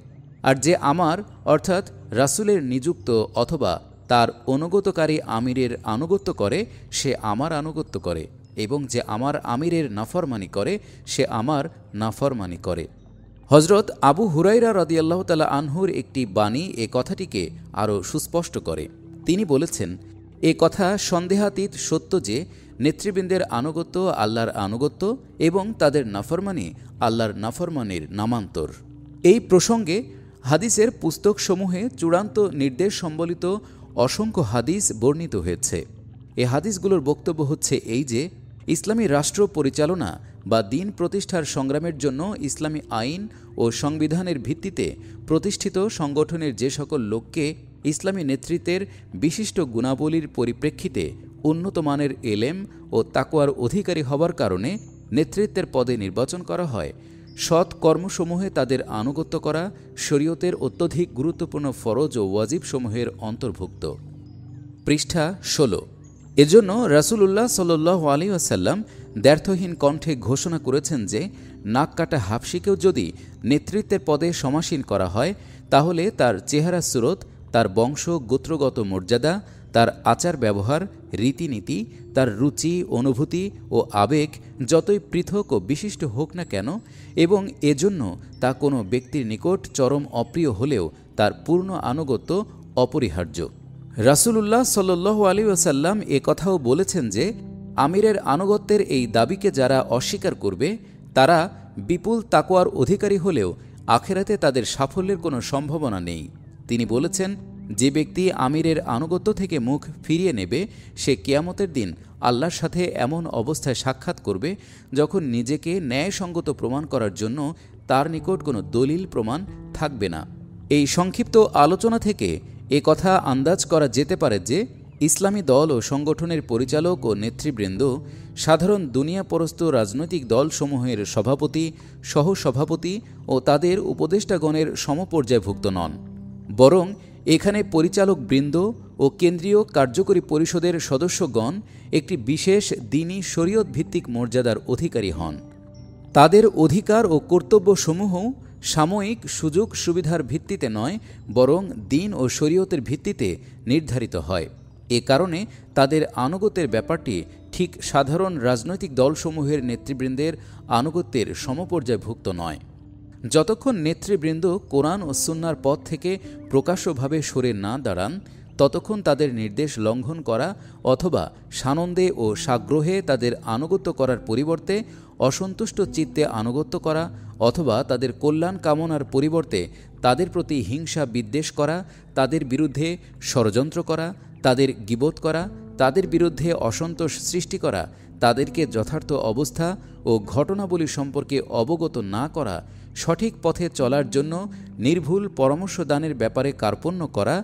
আর যে আমার অর্থাৎ রাসূলের নিযুক্ত অথবা তার অনুগতকারী আমিরের আনুগত্য করে সে আমার আনুগত্য করে, এবং যে আমার আমিরের নাফরমানি করে সে আমার নাফরমানি করে। হজরত আবু হুরাইরা রাদিয়াল্লাহু তাআলা আনহুর একটি বাণী এ কথাটিকে আরও সুস্পষ্ট করে। তিনি বলেছেন, এ কথা সন্দেহাতীত সত্য যে নেতৃবৃন্দের আনুগত্য আল্লাহর আনুগত্য এবং তাদের নাফরমানি আল্লাহর নাফরমানির নামান্তর। এই প্রসঙ্গে হাদিসের পুস্তকসমূহে চূড়ান্ত নির্দেশ সম্বলিত অসংখ্য হাদিস বর্ণিত হয়েছে। এ হাদিসগুলোর বক্তব্য হচ্ছে এই যে, ইসলামী রাষ্ট্র পরিচালনা বা দিন প্রতিষ্ঠার সংগ্রামের জন্য ইসলামী আইন ও সংবিধানের ভিত্তিতে প্রতিষ্ঠিত সংগঠনের যে সকল লোককে ইসলামী নেতৃত্বের বিশিষ্ট গুণাবলীর পরিপ্রেক্ষিতে উন্নত মানের এলেম ও তাকওয়ার অধিকারী হবার কারণে নেতৃত্বের পদে নির্বাচন করা হয়, সৎ কর্মসমূহে তাদের আনুগত্য করা শরীয়তের অত্যধিক গুরুত্বপূর্ণ ফরজ ও ওয়াজিবসমূহের অন্তর্ভুক্ত। পৃষ্ঠা 16। এজন্য রাসূলুল্লাহ সাল্লাল্লাহু আলাইহি ওয়াসাল্লাম দ্ব্যর্থহীন কণ্ঠে ঘোষণা করেছেন যে, নাক কাটা হাবশিকেও যদি নেতৃত্বের পদে সমাসীন করা হয়, তাহলে তার চেহারা সুরত, তার বংশ গোত্রগত মর্যাদা, তার আচার ব্যবহার, রীতিনীতি, তার রুচি, অনুভূতি ও আবেগ যতই পৃথক ও বিশিষ্ট হোক না কেন, এবং এজন্য তা কোনো ব্যক্তির নিকট চরম অপ্রিয় হলেও তার পূর্ণ আনুগত্য অপরিহার্য। রাসূলুল্লাহ সাল্লাল্লাহু আলাইহি ওয়াসাল্লাম এ কথাও বলেছেন যে, আমিরের আনুগত্যের এই দাবিকে যারা অস্বীকার করবে তারা বিপুল তাকওয়ার অধিকারী হলেও আখিরাতে তাদের সাফল্যের কোনো সম্ভাবনা নেই। তিনি বলেছেন, যে ব্যক্তি আমিরের আনুগত্য থেকে মুখ ফিরিয়ে নেবে সে কিয়ামতের দিন আল্লাহর সাথে এমন অবস্থায় সাক্ষাৎ করবে যখন নিজেকে ন্যায়সঙ্গত প্রমাণ করার জন্য তার নিকট কোনো দলিল প্রমাণ থাকবে না। এই সংক্ষিপ্ত আলোচনা থেকে এ কথা আন্দাজ করা যেতে পারে যে ইসলামী দল ও সংগঠনের পরিচালক ও নেতৃবৃন্দ সাধারণ দুনিয়াপরস্ত রাজনৈতিক দলসমূহের সভাপতি, সহসভাপতি ও তাদের উপদেষ্টাগণের সমপর্যায়ভুক্ত নন, বরং এখানে পরিচালকবৃন্দ ও কেন্দ্রীয় কার্যকরী পরিষদের সদস্যগণ একটি বিশেষ দ্বীনী শরীয়ত ভিত্তিক মর্যাদার অধিকারী হন। তাদের অধিকার ও কর্তব্যসমূহ সাময়িক সুযোগ সুবিধার ভিত্তিতে নয়, বরং দ্বীন ও শরীয়তের ভিত্তিতে নির্ধারিত হয়। এ কারণে তাদের আনুগত্যের ব্যাপারটি ঠিক সাধারণ রাজনৈতিক দলসমূহের নেতৃবৃন্দের আনুগত্যের সমপর্যায়ভুক্ত নয়। যতক্ষণ নেতৃবৃন্দ কোরআন ও সুন্নাহর পথ থেকে প্রকাশ্যভাবে সরে না দাঁড়ান, ততক্ষণ তাদের নির্দেশ লঙ্ঘন করা অথবা সানন্দে ও সাগ্রহে তাদের আনুগত্য করার পরিবর্তে অসন্তুষ্ট চিত্তে আনুগত্য করা অথবা তাদের কল্যাণ কামনার পরিবর্তে তাদের প্রতি হিংসা বিদ্বেষ করা, তাদের বিরুদ্ধে ষড়যন্ত্র করা, তাদের গীবত করা, তাদের বিরুদ্ধে অসন্তোষ সৃষ্টি করা, তাদেরকে যথার্থ অবস্থা ও ঘটনাবলী সম্পর্কে অবগত না করা, সঠিক পথে চলার জন্য নির্ভুল পরামর্শদানের ব্যাপারে কার্পণ্য করা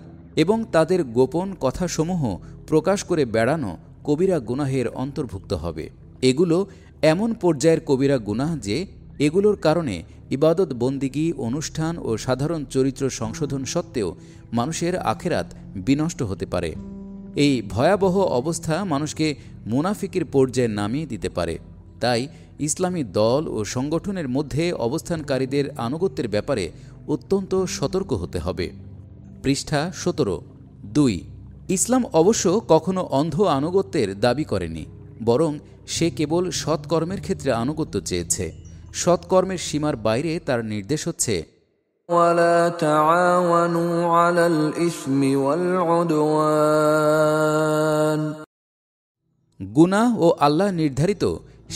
এবং তাদের গোপন কথাসমূহ প্রকাশ করে বেড়ানো কবিরা গুনাহের অন্তর্ভুক্ত হবে। এগুলো এমন পর্যায়ের কবিরা গুনাহ যে এগুলোর কারণে ইবাদত বন্দিগি, অনুষ্ঠান ও সাধারণ চরিত্র সংশোধন সত্ত্বেও মানুষের আখেরাত বিনষ্ট হতে পারে। এই ভয়াবহ অবস্থা মানুষকে মুনাফিকের পর্যায়ে নামিয়ে দিতে পারে। তাই ইসলামী দল ও সংগঠনের মধ্যে অবস্থানকারীদের আনুগত্যের ব্যাপারে অত্যন্ত সতর্ক হতে হবে। পৃষ্ঠা 17। 2. ইসলাম অবশ্য কখনো অন্ধ আনুগত্যের দাবি করেনি, বরং সে কেবল সৎকর্মের ক্ষেত্রে আনুগত্য চেয়েছে। সৎকর্মের সীমার বাইরে তার নির্দেশ হচ্ছে ولا تعاونوا على الإثم والعدوان। গুনাহ ও আল্লাহ নির্ধারিত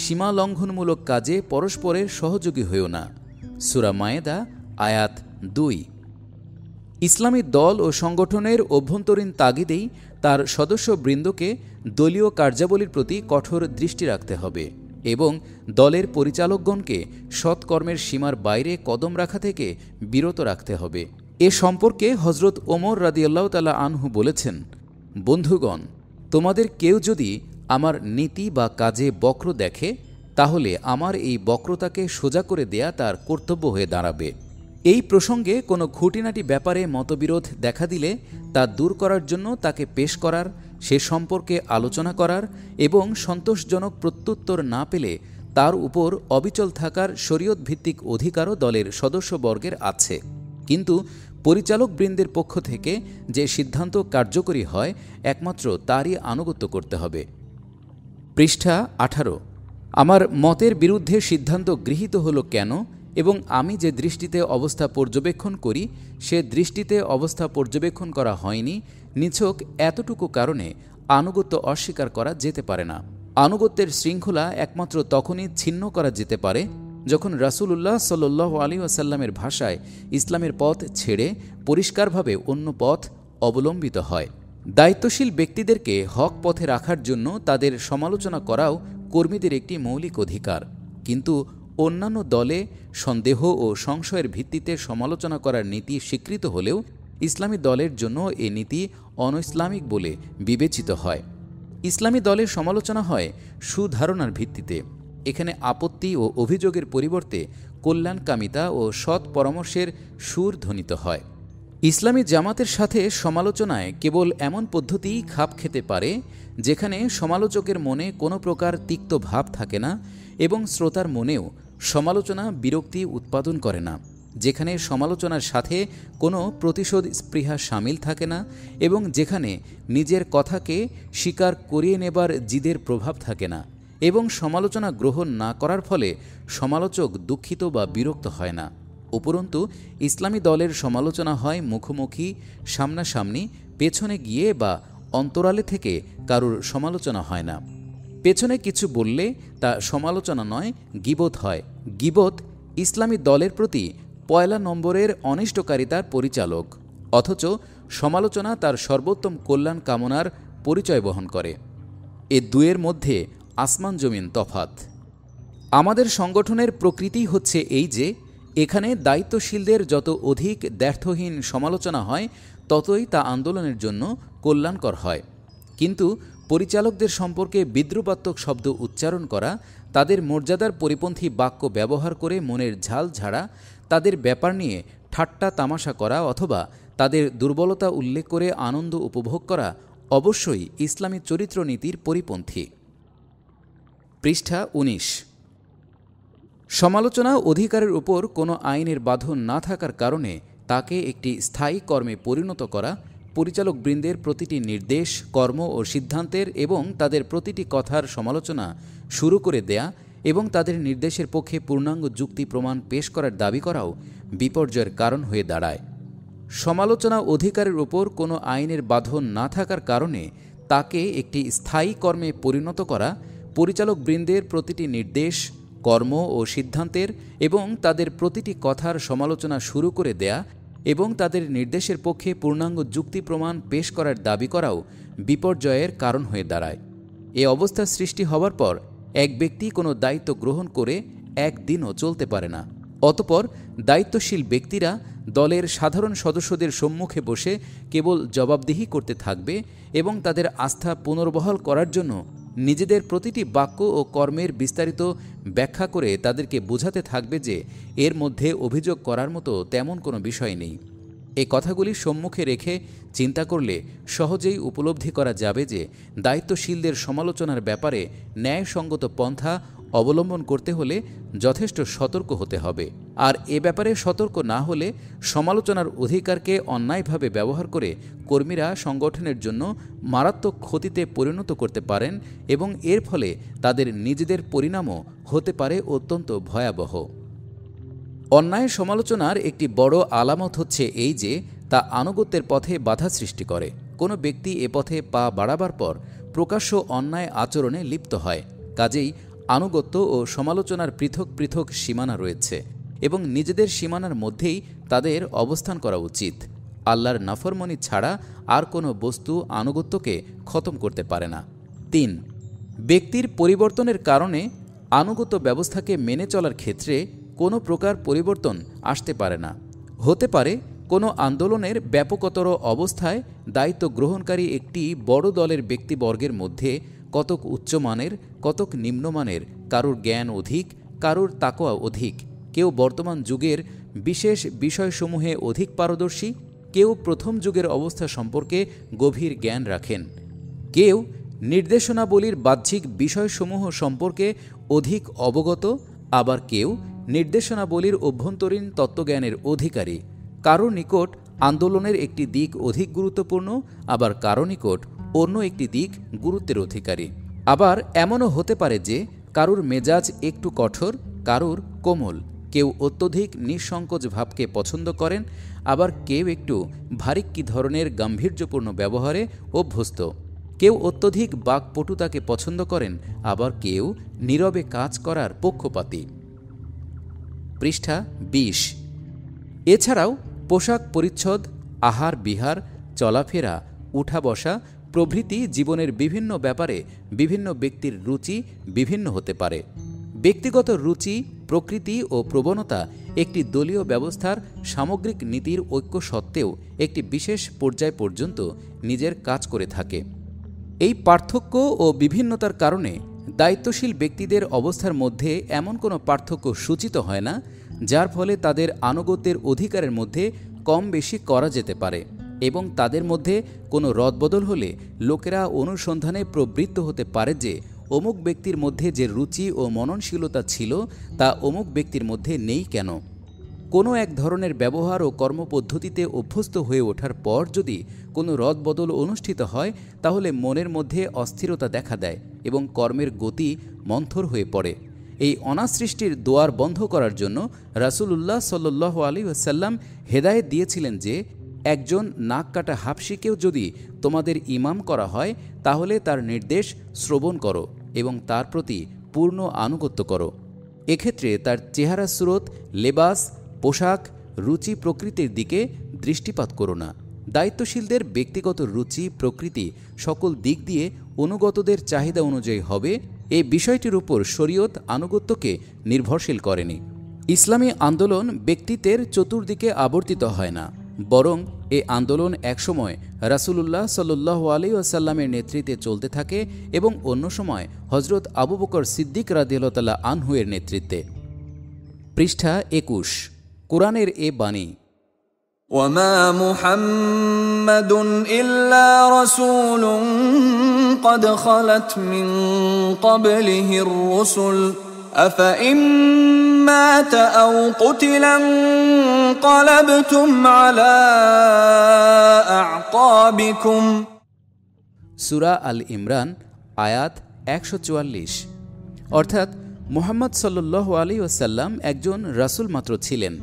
সীমা লঙ্ঘনমূলক কাজে পরস্পরের সহযোগী হইও না। সূরা মায়েদা আয়াত 2। ইসলামী দল ও সংগঠনের অভ্যন্তরীণ তাগিদেই তার সদস্যবৃন্দকে দলীয় কার্যাবলীর প্রতি কঠোর দৃষ্টি রাখতে হবে এবং দলের পরিচালকগণকে সৎকর্মের সীমার বাইরে কদম রাখা থেকে বিরত রাখতে হবে। এ সম্পর্কে হজরত ওমর রাদিয়াল্লাহু তাআলা আনহু বলেছেন, বন্ধুগণ, তোমাদের কেউ যদি আমার নীতি বা কাজে বক্র দেখে, তাহলে আমার এই বক্রতাকে সোজা করে দেয়া তার কর্তব্য হয়ে দাঁড়াবে। এই প্রসঙ্গে কোনো খুঁটিনাটি ব্যাপারে মতবিরোধ দেখা দিলে তা দূর করার জন্য তাকে পেশ করার, সে সম্পর্কে আলোচনা করার এবং সন্তোষজনক প্রত্যুত্তর না পেলে তার উপর অবিচল থাকার শরীয়ত ভিত্তিক অধিকারও দলের সদস্যবর্গের আছে। কিন্তু পরিচালকবৃন্দের পক্ষ থেকে যে সিদ্ধান্ত কার্যকরী হয়, একমাত্র তারই আনুগত্য করতে হবে। পৃষ্ঠা 18। আমার মতের বিরুদ্ধে সিদ্ধান্ত গৃহীত হলো কেন এবং আমি যে দৃষ্টিতে অবস্থা পর্যবেক্ষণ করি সে দৃষ্টিতে অবস্থা পর্যবেক্ষণ করা হয়নি, নিছক এতটুকু কারণে আনুগত্য অস্বীকার করা যেতে পারে না। আনুগত্যের শৃঙ্খলা একমাত্র তখনই ছিন্ন করা যেতে পারে যখন রাসূলুল্লাহ সাল্লাল্লাহু আলাইহি ওয়াসাল্লামের ভাষায় ইসলামের পথ ছেড়ে পরিষ্কারভাবে অন্য পথ অবলম্বিত হয়। দায়িত্বশীল ব্যক্তিদেরকে হক পথে রাখার জন্য তাদের সমালোচনা করাও কর্মীদের একটি মৌলিক অধিকার, কিন্তু অন্যান্য দলে সন্দেহ ও সংশয়ের ভিত্তিতে সমালোচনা করার নীতি স্বীকৃত হলেও ইসলামী দলের জন্য এ নীতি অনৈসলামিক বলে বিবেচিত হয়। ইসলামী দলের সমালোচনা হয় সুধারণার ভিত্তিতে। এখানে আপত্তি ও অভিযোগের পরিবর্তে কল্যাণকামিতা ও সৎ পরামর্শের সুর ধ্বনিত হয়। ইসলামী জামাতের সাথে সমালোচনায় কেবল এমন পদ্ধতিই খাপ খেতে পারে যেখানে সমালোচকের মনে কোনো প্রকার তিক্ত ভাব থাকে না এবং শ্রোতার মনেও সমালোচনা বিরক্তি উৎপাদন করে না, যেখানে সমালোচনার সাথে কোনো প্রতিশোধ স্পৃহা শামিল থাকে না এবং যেখানে নিজের কথাকে স্বীকার করিয়ে নেবার জিদের প্রভাব থাকে না এবং সমালোচনা গ্রহণ না করার ফলে সমালোচক দুঃখিত বা বিরক্ত হয় না। উপরন্তু ইসলামী দলের সমালোচনা হয় মুখোমুখি, সামনাসামনি, পেছনে গিয়ে বা অন্তরালে থেকে কারুর সমালোচনা হয় না। পেছনে কিছু বললে তা সমালোচনা নয়, গীবত হয়। গীবত ইসলামী দলের প্রতি পয়লা নম্বরের অনিষ্টকারিতার পরিচালক, অথচ সমালোচনা তার সর্বোত্তম কল্যাণ কামনার পরিচয় বহন করে। এ দুয়ের মধ্যে আসমান জমিন তফাত। আমাদের সংগঠনের প্রকৃতি হচ্ছে এই যে এখানে দায়িত্বশীলদের যত অধিক দ্ব্যর্থহীন সমালোচনা হয় ততই তা আন্দোলনের জন্য কল্যাণকর হয়। কিন্তু পরিচালকদের সম্পর্কে বিদ্রূপাত্মক শব্দ উচ্চারণ করা, তাদের মর্যাদার পরিপন্থী বাক্য ব্যবহার করে মনের ঝাল ঝাড়া, তাদের ব্যাপার নিয়ে ঠাট্টা তামাশা করা অথবা তাদের দুর্বলতা উল্লেখ করে আনন্দ উপভোগ করা অবশ্যই ইসলামী চরিত্রনীতির পরিপন্থী। পৃষ্ঠা ১৯। সমালোচনা অধিকারের উপর কোনো আইনের বাঁধন না থাকার কারণে তাকে একটি স্থায়ী কর্মে পরিণত করা, পরিচালকবৃন্দের প্রতিটি নির্দেশ, কর্ম ও সিদ্ধান্তের এবং তাদের প্রতিটি কথার সমালোচনা শুরু করে দেয়া এবং তাদের নির্দেশের পক্ষে পূর্ণাঙ্গ যুক্তি প্রমাণ পেশ করার দাবি করাও বিপর্যয়ের কারণ হয়ে দাঁড়ায়। সমালোচনা অধিকারের উপর কোনো আইনের বাঁধন না থাকার কারণে তাকে একটি স্থায়ী কর্মে পরিণত করা, পরিচালকবৃন্দের প্রতিটি নির্দেশ, কর্ম ও সিদ্ধান্তের এবং তাদের প্রতিটি কথার সমালোচনা শুরু করে দেয়া এবং তাদের নির্দেশের পক্ষে পূর্ণাঙ্গ যুক্তি প্রমাণ পেশ করার দাবি করাও বিপর্যয়ের কারণ হয়ে দাঁড়ায়। এ অবস্থা সৃষ্টি হওয়ার পর এক ব্যক্তি কোনো দায়িত্ব গ্রহণ করে একদিনও চলতে পারে না। অতঃপর দায়িত্বশীল ব্যক্তিরা দলের সাধারণ সদস্যদের সম্মুখে বসে কেবল জবাবদিহি করতে থাকবে এবং তাদের আস্থা পুনর্বহাল করার জন্য নিজেদের প্রতিটি বাক্য ও কর্মের বিস্তারিত ব্যাখ্যা করে তাদেরকে বোঝাতে থাকবে যে এর মধ্যে অভিযোগ করার মতো তেমন কোনো বিষয় নেই। এই কথাগুলি সম্মুখে রেখে চিন্তা করলে সহজেই উপলব্ধি করা যাবে যে দায়িত্বশীলদের সমালোচনার ব্যাপারে ন্যায়সঙ্গত পন্থা অবলম্বন করতে হলে যথেষ্ট সতর্ক হতে হবে। আর এ ব্যাপারে সতর্ক না হলে সমালোচনার অধিকারকে অন্যায়ভাবে ব্যবহার করে কর্মীরা সংগঠনের জন্য মারাত্মক ক্ষতিতে পরিণত করতে পারেন এবং এর ফলে তাদের নিজেদের পরিণামও হতে পারে অত্যন্ত ভয়াবহ। অন্যায় সমালোচনার একটি বড় আলামত হচ্ছে এই যে তা আনুগত্যের পথে বাধা সৃষ্টি করে। কোনো ব্যক্তি এ পথে পা বাড়াবার পর প্রকাশ্য অন্যায় আচরণে লিপ্ত হয়। কাজেই আনুগত্য ও সমালোচনার পৃথক পৃথক সীমানা রয়েছে এবং নিজেদের সীমানার মধ্যেই তাদের অবস্থান করা উচিত। আল্লাহর নাফরমানি ছাড়া আর কোনো বস্তু আনুগত্যকে খতম করতে পারে না। ৩. ব্যক্তির পরিবর্তনের কারণে আনুগত্য ব্যবস্থাকে মেনে চলার ক্ষেত্রে কোনো প্রকার পরিবর্তন আসতে পারে না। হতে পারে কোনো আন্দোলনের ব্যাপকতর অবস্থায় দায়িত্ব গ্রহণকারী একটি বড় দলের ব্যক্তিবর্গের মধ্যে কতক উচ্চমানের, কতক নিম্নমানের, কারুর জ্ঞান অধিক, কারুর তাকওয়া অধিক, কেউ বর্তমান যুগের বিশেষ বিষয়সমূহে অধিক পারদর্শী, কেউ প্রথম যুগের অবস্থা সম্পর্কে গভীর জ্ঞান রাখেন, কেউ নির্দেশনাবলীর বাহ্যিক বিষয়সমূহ সম্পর্কে অধিক অবগত, আবার কেউ নির্দেশনাবলীর অভ্যন্তরীণ তত্ত্বজ্ঞানের অধিকারী। কারো নিকট আন্দোলনের একটি দিক অধিক গুরুত্বপূর্ণ, আবার কারো নিকট অন্য একটি দিক গুরুত্বের অধিকারী। আবার এমনও হতে পারে যে কারুর মেজাজ একটু কঠোর, কারুর কোমল, কেউ অত্যধিক নিঃসংকোচ ভাবকে পছন্দ করেন, আবার কেউ একটু ভারিক্কি ধরনের গাম্ভীর্যপূর্ণ ব্যবহারে অভ্যস্ত, কেউ অত্যধিক বাকপটুতাকে পছন্দ করেন, আবার কেউ নীরবে কাজ করার পক্ষপাতী। পৃষ্ঠা ২০। এছাড়াও পোশাক পরিচ্ছদ, আহার বিহার, চলাফেরা, উঠা বসা প্রভৃতি জীবনের বিভিন্ন ব্যাপারে বিভিন্ন ব্যক্তির রুচি বিভিন্ন হতে পারে। ব্যক্তিগত রুচি, প্রকৃতি ও প্রবণতা একটি দলীয় ব্যবস্থার সামগ্রিক নীতির ঐক্য সত্ত্বেও একটি বিশেষ পর্যায় পর্যন্ত নিজের কাজ করে থাকে। এই পার্থক্য ও বিভিন্নতার কারণে দায়িত্বশীল ব্যক্তিদের অবস্থার মধ্যে এমন কোনো পার্থক্য সূচিত হয় না যার ফলে তাদের আনুগত্যের অধিকারের মধ্যে কম বেশি করা যেতে পারে, এবং তাদের মধ্যে কোনো রদবদল হলে লোকেরা অনুসন্ধানে প্রবৃত্ত হতে পারে যে অমুক ব্যক্তির মধ্যে যে রুচি ও মননশীলতা ছিল তা অমুক ব্যক্তির মধ্যে নেই কেন। কোনো এক ধরনের ব্যবহার ও কর্মপদ্ধতিতে অভ্যস্ত হয়ে ওঠার পর যদি কোনো রদবদল অনুষ্ঠিত হয় তাহলে মনের মধ্যে অস্থিরতা দেখা দেয় এবং কর্মের গতি মন্থর হয়ে পড়ে। এই অনাসৃষ্টির দোয়ার বন্ধ করার জন্য রাসূলুল্লাহ সাল্লাল্লাহু আলাইহি ওয়াসাল্লাম হেদায়েত দিয়েছিলেন যে একজন নাক কাটা হাবশিকেও যদি তোমাদের ইমাম করা হয় তাহলে তার নির্দেশ শ্রবণ করো এবং তার প্রতি পূর্ণ আনুগত্য করো। এক্ষেত্রে তার চেহারা সুরত, লেবাস, পোশাক, রুচি প্রকৃতির দিকে দৃষ্টিপাত করো না। দায়িত্বশীলদের ব্যক্তিগত রুচি প্রকৃতি সকল দিক দিয়ে অনুগতদের চাহিদা অনুযায়ী হবে, এই বিষয়টির উপর শরীয়ত আনুগত্যকে নির্ভরশীল করেনি। ইসলামী আন্দোলন ব্যক্তিত্বের চতুর্দিকে আবর্তিত হয় না, বরং এ আন্দোলন একসময় রাসূলুল্লাহ সাল্লাল্লাহু আলাইহি ওয়াসাল্লামের নেতৃত্বে চলতে থাকে এবং অন্য সময় হজরত আবু বকর সিদ্দিক রাদিয়াল্লাহু তাআলা আনহু এর নেতৃত্বে। পৃষ্ঠা ২১। কোরআনের এ বাণী, ওয়ামা মুহাম্মাদুন ইল্লা রাসূলুন ক্বাদ খালাত মিন ক্বাবলিহির রুসুল আফাইন মাতা আও কুতিলা ইনকালাবতুম আলা আ'কাবিকুম। সূরা আল ইমরান আয়াত ১৪৪। অর্থাৎ মুহাম্মদ সাল্লাল্লাহু আলাইহি ওয়াসাল্লাম একজন রাসূল মাত্র ছিলেন,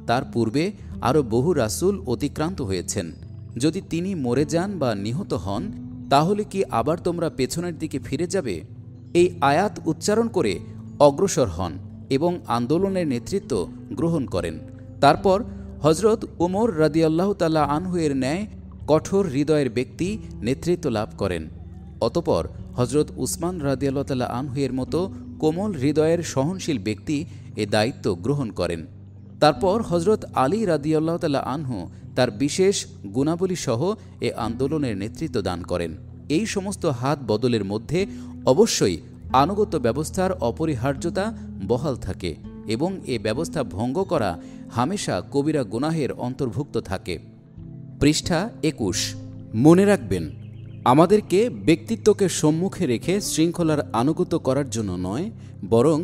তার পূর্বে আরও বহু রাসূল অতিক্রান্ত হয়েছেন। যদি তিনি মরে যান বা নিহত হন, তাহলে কি আবার তোমরা পেছনের দিকে ফিরে যাবে? এই আয়াত উচ্চারণ করে অগ্রসর হন এবং আন্দোলনের নেতৃত্ব গ্রহণ করেন। তারপর হজরত উমর রাদিয়াল্লাহু তাআলা আনহু এর ন্যায় কঠোর হৃদয়ের ব্যক্তি নেতৃত্ব লাভ করেন। অতপর হজরত উসমান রাদিয়াল্লাহু তাআলা আনহু এর মতো কোমল হৃদয়ের সহনশীল ব্যক্তি এ দায়িত্ব গ্রহণ করেন। তারপর হজরত আলী রাদিয়াল্লাহু তাআলা আনহু তার বিশেষ গুণাবলী সহ এ আন্দোলনের নেতৃত্ব দান করেন। এই সমস্ত হাত বদলের মধ্যে অবশ্যই আনুগত্য ব্যবস্থার অপরিহার্যতা বহাল থাকে এবং এ ব্যবস্থা ভঙ্গ করা হামেশা কবিরা গুনাহের অন্তর্ভুক্ত থাকে। পৃষ্ঠা ২১। মনে রাখবেন, আমাদেরকে ব্যক্তিত্বকে সম্মুখে রেখে শৃঙ্খলার আনুগত্য করার জন্য নয়, বরং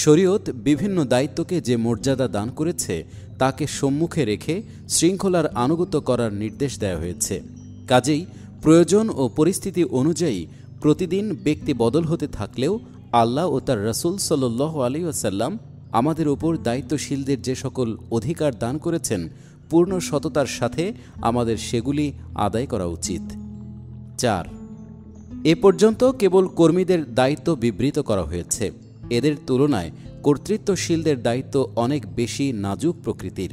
শরীয়ত বিভিন্ন দায়িত্বকে যে মর্যাদা দান করেছে তাকে সম্মুখে রেখে শৃঙ্খলার আনুগত্য করার নির্দেশ দেওয়া হয়েছে। কাজেই প্রয়োজন ও পরিস্থিতি অনুযায়ী প্রতিদিন ব্যক্তি বদল হতে থাকলেও আল্লাহ ও তার রাসূল সাল্লাল্লাহু আলাইহি ওয়াসাল্লাম আমাদের উপর দায়িত্বশীলদের যে সকল অধিকার দান করেছেন, পূর্ণ সততার সাথে আমাদের সেগুলি আদায় করা উচিত। ৪। এ পর্যন্ত কেবল কর্মীদের দায়িত্ব বিবৃত করা হয়েছে। এদের তুলনায় কর্তৃত্বশীলদের দায়িত্ব অনেক বেশি নাজুক প্রকৃতির।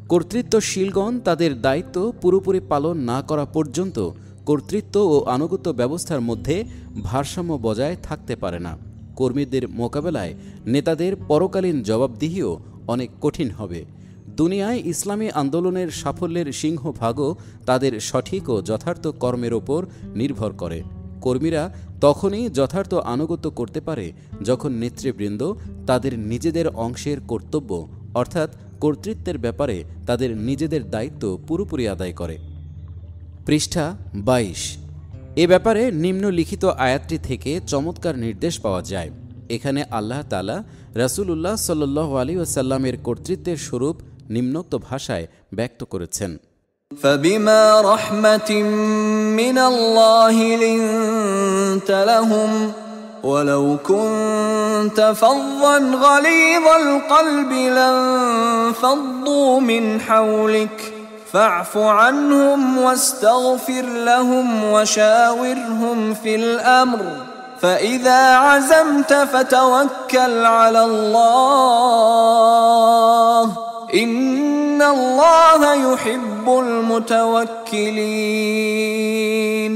কর্তৃত্বশীলগণ তাদের দায়িত্ব পুরোপুরি পালন না করা পর্যন্ত কর্তৃত্ব ও আনুগত্য ব্যবস্থার মধ্যে ভারসাম্য বজায় থাকতে পারে না। কর্মীদের মোকাবেলায় নেতাদের পরকালীন জবাবদিহিও অনেক কঠিন হবে। দুনিয়ায় ইসলামী আন্দোলনের সাফল্যের সিংহভাগও তাদের সঠিক ও যথার্থ কর্মের ওপর নির্ভর করে। কর্মীরা তখনই যথার্থ আনুগত্য করতে পারে যখন নেতৃবৃন্দ তাদের নিজেদের অংশের কর্তব্য অর্থাৎ কর্তৃত্বের ব্যাপারে তাদের নিজেদের দায়িত্ব পুরোপুরি আদায় করে। পৃষ্ঠা ২২। এ ব্যাপারে নিম্নলিখিত আয়াতটি থেকে চমৎকার নির্দেশ পাওয়া যায়। এখানে আল্লাহ তাআলা রাসূলুল্লাহ সাল্লাল্লাহু আলাইহি ওয়াসাল্লামের কর্তৃত্বের স্বরূপ নিম্নোক্ত ভাষায় ব্যক্ত করেছেন, فبما رحمة من الله لنت لهم ولو كنت فظا غليظ القلب لانفضوا من حولك فاعف عنهم واستغفر لهم وشاورهم في الأمر فإذا عزمت فتوكل على الله إن الله يحب المتوكلين।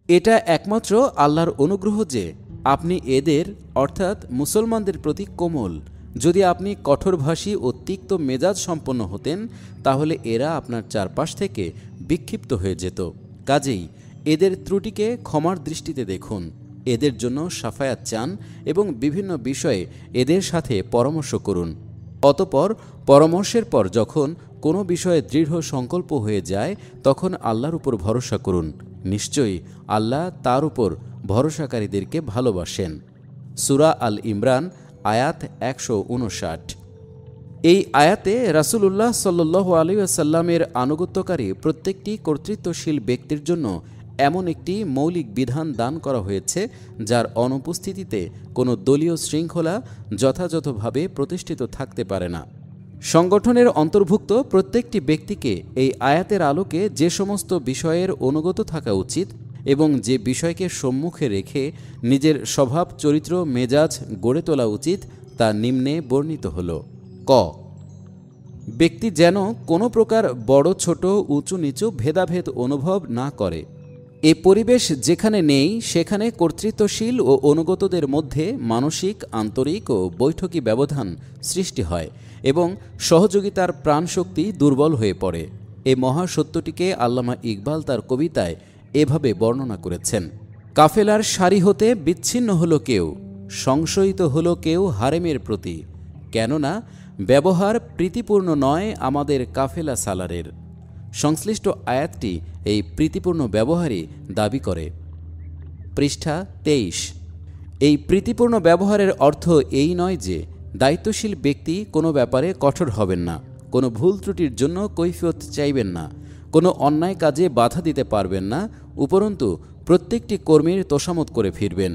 এটা একমাত্র আল্লাহর অনুগ্রহ যে আপনি এদের অর্থাৎ মুসলমানদের প্রতি কোমল। যদি আপনি কঠোরভাষী ও তিক্ত মেজাজ সম্পন্ন হতেন, তাহলে এরা আপনার চারপাশ থেকে বিক্ষিপ্ত হয়ে যেত। কাজেই এদের ত্রুটিকে ক্ষমার দৃষ্টিতে দেখুন, এদের জন্য শাফায়াত চান এবং বিভিন্ন বিষয়ে এদের সাথে পরামর্শ করুন। অতপর পরামর্শের পর যখন কোনো বিষয়ে দৃঢ় সংকল্প হয়ে যায়, তখন আল্লাহর উপর ভরসা করুন। নিশ্চয়ই আল্লাহ তার উপর ভরসাকারীদেরকে ভালোবাসেন। সূরা আল ইমরান আয়াত ১৫৯। এই আয়াতে রাসূলুল্লাহ সাল্লাল্লাহু আলাইহি ওয়াসাল্লামের আনুগত্যকারী প্রত্যেকটি কর্তৃত্বশীল ব্যক্তির জন্য এমন একটি মৌলিক বিধান দান করা হয়েছে যার অনুপস্থিতিতে কোনো দলীয় শৃঙ্খলা যথাযথভাবে প্রতিষ্ঠিত থাকতে পারে না। সংগঠনের অন্তর্ভুক্ত প্রত্যেকটি ব্যক্তিকে এই আয়াতের আলোকে যে সমস্ত বিষয়ের অনুগত থাকা উচিত এবং যে বিষয়কে সম্মুখে রেখে নিজের স্বভাব চরিত্র মেজাজ গড়ে তোলা উচিত তা নিম্নে বর্ণিত হল। ক। ব্যক্তি যেন কোনো প্রকার বড় ছোট উঁচু নিচু ভেদাভেদ অনুভব না করে। এ পরিবেশ যেখানে নেই সেখানে কর্তৃত্বশীল ও অনুগতদের মধ্যে মানসিক আন্তরিক ও বৈঠকি ব্যবধান সৃষ্টি হয় এবং সহযোগিতার প্রাণশক্তি দুর্বল হয়ে পড়ে। এই মহাসত্যটিকে আল্লামা ইকবাল তার কবিতায় এভাবে বর্ণনা করেছেন: কাফেলার সারি হতে বিচ্ছিন্ন হলো কেউ, সংশয়িত হলো কেউ হারেমের প্রতি, কেননা ব্যবহার প্রীতিপূর্ণ নয় আমাদের কাফেলা সালারের। সংশ্লিষ্ট আয়াতটি এই প্রীতিপূর্ণ ব্যবহারই দাবি করে। পৃষ্ঠা 23। এই প্রীতিপূর্ণ ব্যবহারের অর্থ এই নয় যে দায়িত্বশীল ব্যক্তি কোনো ব্যাপারে কঠোর হবেন না, কোনো ভুল ত্রুটির জন্য কৈফিয়ত চাইবেন না, কোনো অন্যায় কাজে বাধা দিতে পারবেন না, উপরন্তু প্রত্যেকটি কর্মীর তোষামত করে ফিরবেন।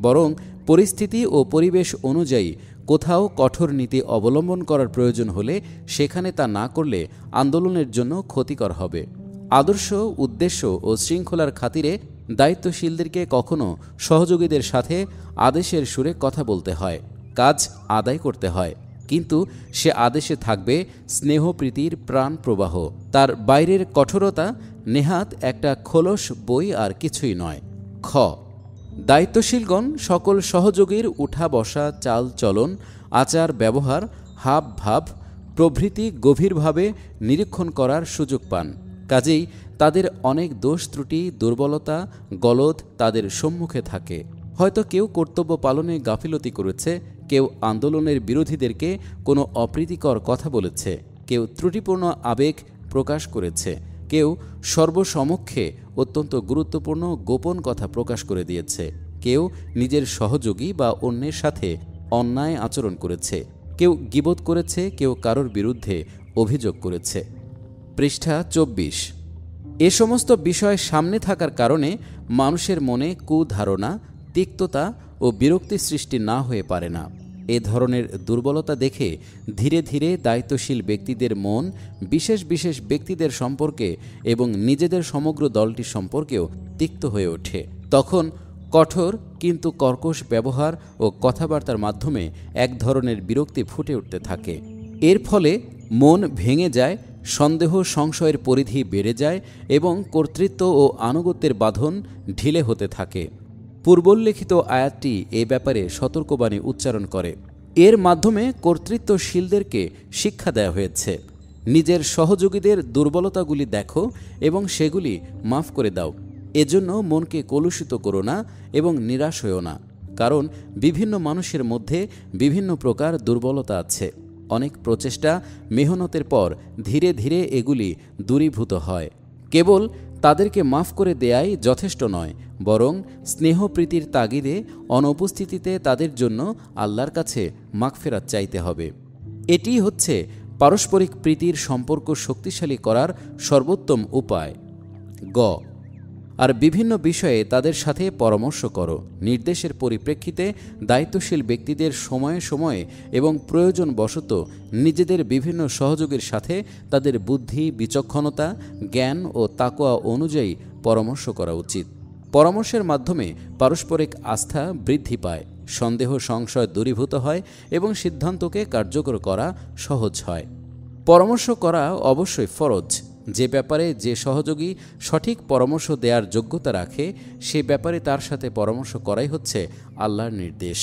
বরং পরিস্থিতি ও পরিবেশ অনুযায়ী কোথাও কঠোর নীতি অবলম্বন করার প্রয়োজন হলে সেখানে তা না করলে আন্দোলনের জন্য ক্ষতিকর হবে। আদর্শ, উদ্দেশ্য ও শৃঙ্খলার খাতিরে দায়িত্বশীলদেরকে কখনো সহযোগীদের সাথে আদেশের সুরে কথা বলতে হয়, কাজ আদায় করতে হয়, কিন্তু সে আদেশে থাকবে স্নেহপ্রীতির প্রাণ প্রবাহ। তার বাইরের কঠোরতা নেহাত একটা খোলস বই আর কিছুই নয়। খ, দায়িত্বশীলগণ সকল সহযোগীর উঠা বসা, চাল চলন, আচার ব্যবহার, হাব ভাব প্রভৃতি গভীরভাবে নিরীক্ষণ করার সুযোগ পান। কাজেই তাদের অনেক দোষ ত্রুটি, দুর্বলতা, গলদ তাদের সম্মুখে থাকে। হয়তো কেউ কর্তব্য পালনে গাফিলতি করেছে, কেউ আন্দোলনের বিরোধীদেরকে কোনো অপ্রীতিকর কথা বলেছে, কেউ ত্রুটিপূর্ণ আবেগ প্রকাশ করেছে, কেউ সর্বসমক্ষে অত্যন্ত গুরুত্বপূর্ণ গোপন কথা প্রকাশ করে দিয়েছে, কেউ নিজের সহযোগী বা অন্যের সাথে অন্যায় আচরণ করেছে, কেউ গীবত করেছে, কেউ কারোর বিরুদ্ধে অভিযোগ করেছে। পৃষ্ঠা 24। এ সমস্ত বিষয় সামনে থাকার কারণে মানুষের মনে কুধারণা, তিক্ততা ও বিরক্তি সৃষ্টি না হয়ে পারে না। এ ধরনের দুর্বলতা দেখে ধীরে ধীরে দায়িত্বশীল ব্যক্তিদের মন বিশেষ বিশেষ ব্যক্তিদের সম্পর্কে এবং নিজেদের সমগ্র দলটি সম্পর্কেও তিক্ত হয়ে ওঠে। তখন কঠোর কিন্তু কর্কশ ব্যবহার ও কথাবার্তার মাধ্যমে এক ধরনের বিরক্তি ফুটে উঠতে থাকে। এর ফলে মন ভেঙে যায়, সন্দেহ সংশয়ের পরিধি বেড়ে যায় এবং কর্তৃত্ব ও আনুগত্যের বাঁধন ঢিলে হতে থাকে। পূর্বোল্লেখিত আয়াতটি এ ব্যাপারে সতর্কবাণী উচ্চারণ করে। এর মাধ্যমে কর্তৃত্বশীলদেরকে শিক্ষা দেওয়া হয়েছে, নিজের সহযোগীদের দুর্বলতাগুলি দেখো এবং সেগুলি মাফ করে দাও। এজন্য মনকে কলুষিত করো না এবং নিরাশ হও না, কারণ বিভিন্ন মানুষের মধ্যে বিভিন্ন প্রকার দুর্বলতা আছে। অনেক প্রচেষ্টা, মেহনতের পর ধীরে ধীরে এগুলি দূরীভূত হয়। কেবল তাদেরকে মাফ করে দেয়াই যথেষ্ট নয়, বরং স্নেহপ্রীতির তাগিদে অনুপস্থিতিতে তাদের জন্য আল্লাহর কাছে মাগফিরাত চাইতে হবে। এটি হচ্ছে পারস্পরিক প্রীতির সম্পর্ক শক্তিশালী করার সর্বোত্তম উপায়। গ, আর বিভিন্ন বিষয়ে তাদের সাথে পরামর্শ করো। নির্দেশের পরিপ্রেক্ষিতে দায়িত্বশীল ব্যক্তিদের সময়ে সময়ে এবং প্রয়োজনবশত নিজেদের বিভিন্ন সহযোগীর সাথে তাদের বুদ্ধি, বিচক্ষণতা, জ্ঞান ও তাকওয়া অনুযায়ী পরামর্শ করা উচিত। পরামর্শের মাধ্যমে পারস্পরিক আস্থা বৃদ্ধি পায়, সন্দেহ সংশয় দূরীভূত হয় এবং সিদ্ধান্তকে কার্যকর করা সহজ হয়। পরামর্শ করা অবশ্যই ফরজ। যে ব্যাপারে যে সহযোগী সঠিক পরামর্শ দেওয়ার যোগ্যতা রাখে সে ব্যাপারে তার সাথে পরামর্শ করাই হচ্ছে আল্লাহর নির্দেশ।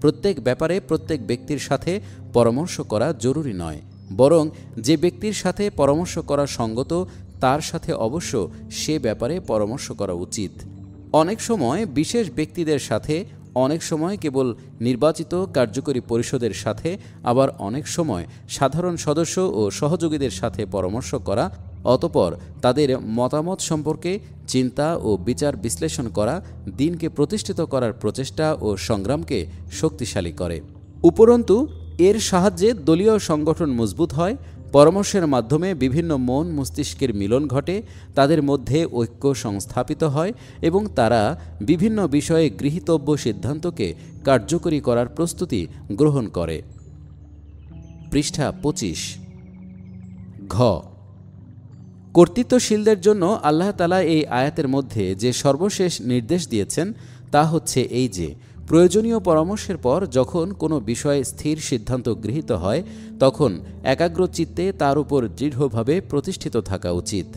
প্রত্যেক ব্যাপারে প্রত্যেক ব্যক্তির সাথে পরামর্শ করা জরুরি নয়, বরং যে ব্যক্তির সাথে পরামর্শ করা সঙ্গত তার সাথে অবশ্য সে ব্যাপারে পরামর্শ করা উচিত। অনেক সময় বিশেষ ব্যক্তিদের সাথে, অনেক সময় কেবল নির্বাচিত কার্যকরী পরিষদের সাথে, আবার অনেক সময় সাধারণ সদস্য ও সহযোগীদের সাথে পরামর্শ করা, অতঃপর তাদের মতামত সম্পর্কে চিন্তা ও বিচার বিশ্লেষণ করা দিনকে প্রতিষ্ঠিত করার প্রচেষ্টা ও সংগ্রামকে শক্তিশালী করে। উপরন্তু এর সাহায্যে দলীয় সংগঠন মজবুত হয়, পরামর্শের মাধ্যমে বিভিন্ন মন মস্তিষ্কের মিলন ঘটে, তাদের মধ্যে ঐক্য সংস্থাপিত হয় এবং তারা বিভিন্ন বিষয়ে গৃহীতব্য সিদ্ধান্তকে কার্যকরী করার প্রস্তুতি গ্রহণ করে। পৃষ্ঠা 25। ঘ, কর্তৃত্বশীলদের জন্য আল্লাহ তাআলা এই আয়াতের মধ্যে যে সর্বশেষ নির্দেশ দিয়েছেন তা হচ্ছে এই যে প্রয়োজনীয় পরামর্শের পর যখন কোনো বিষয়ে স্থির সিদ্ধান্ত গৃহীত হয় তখন একাগ্রচিত্তে তার উপর দৃঢ়ভাবে প্রতিষ্ঠিত থাকা উচিত।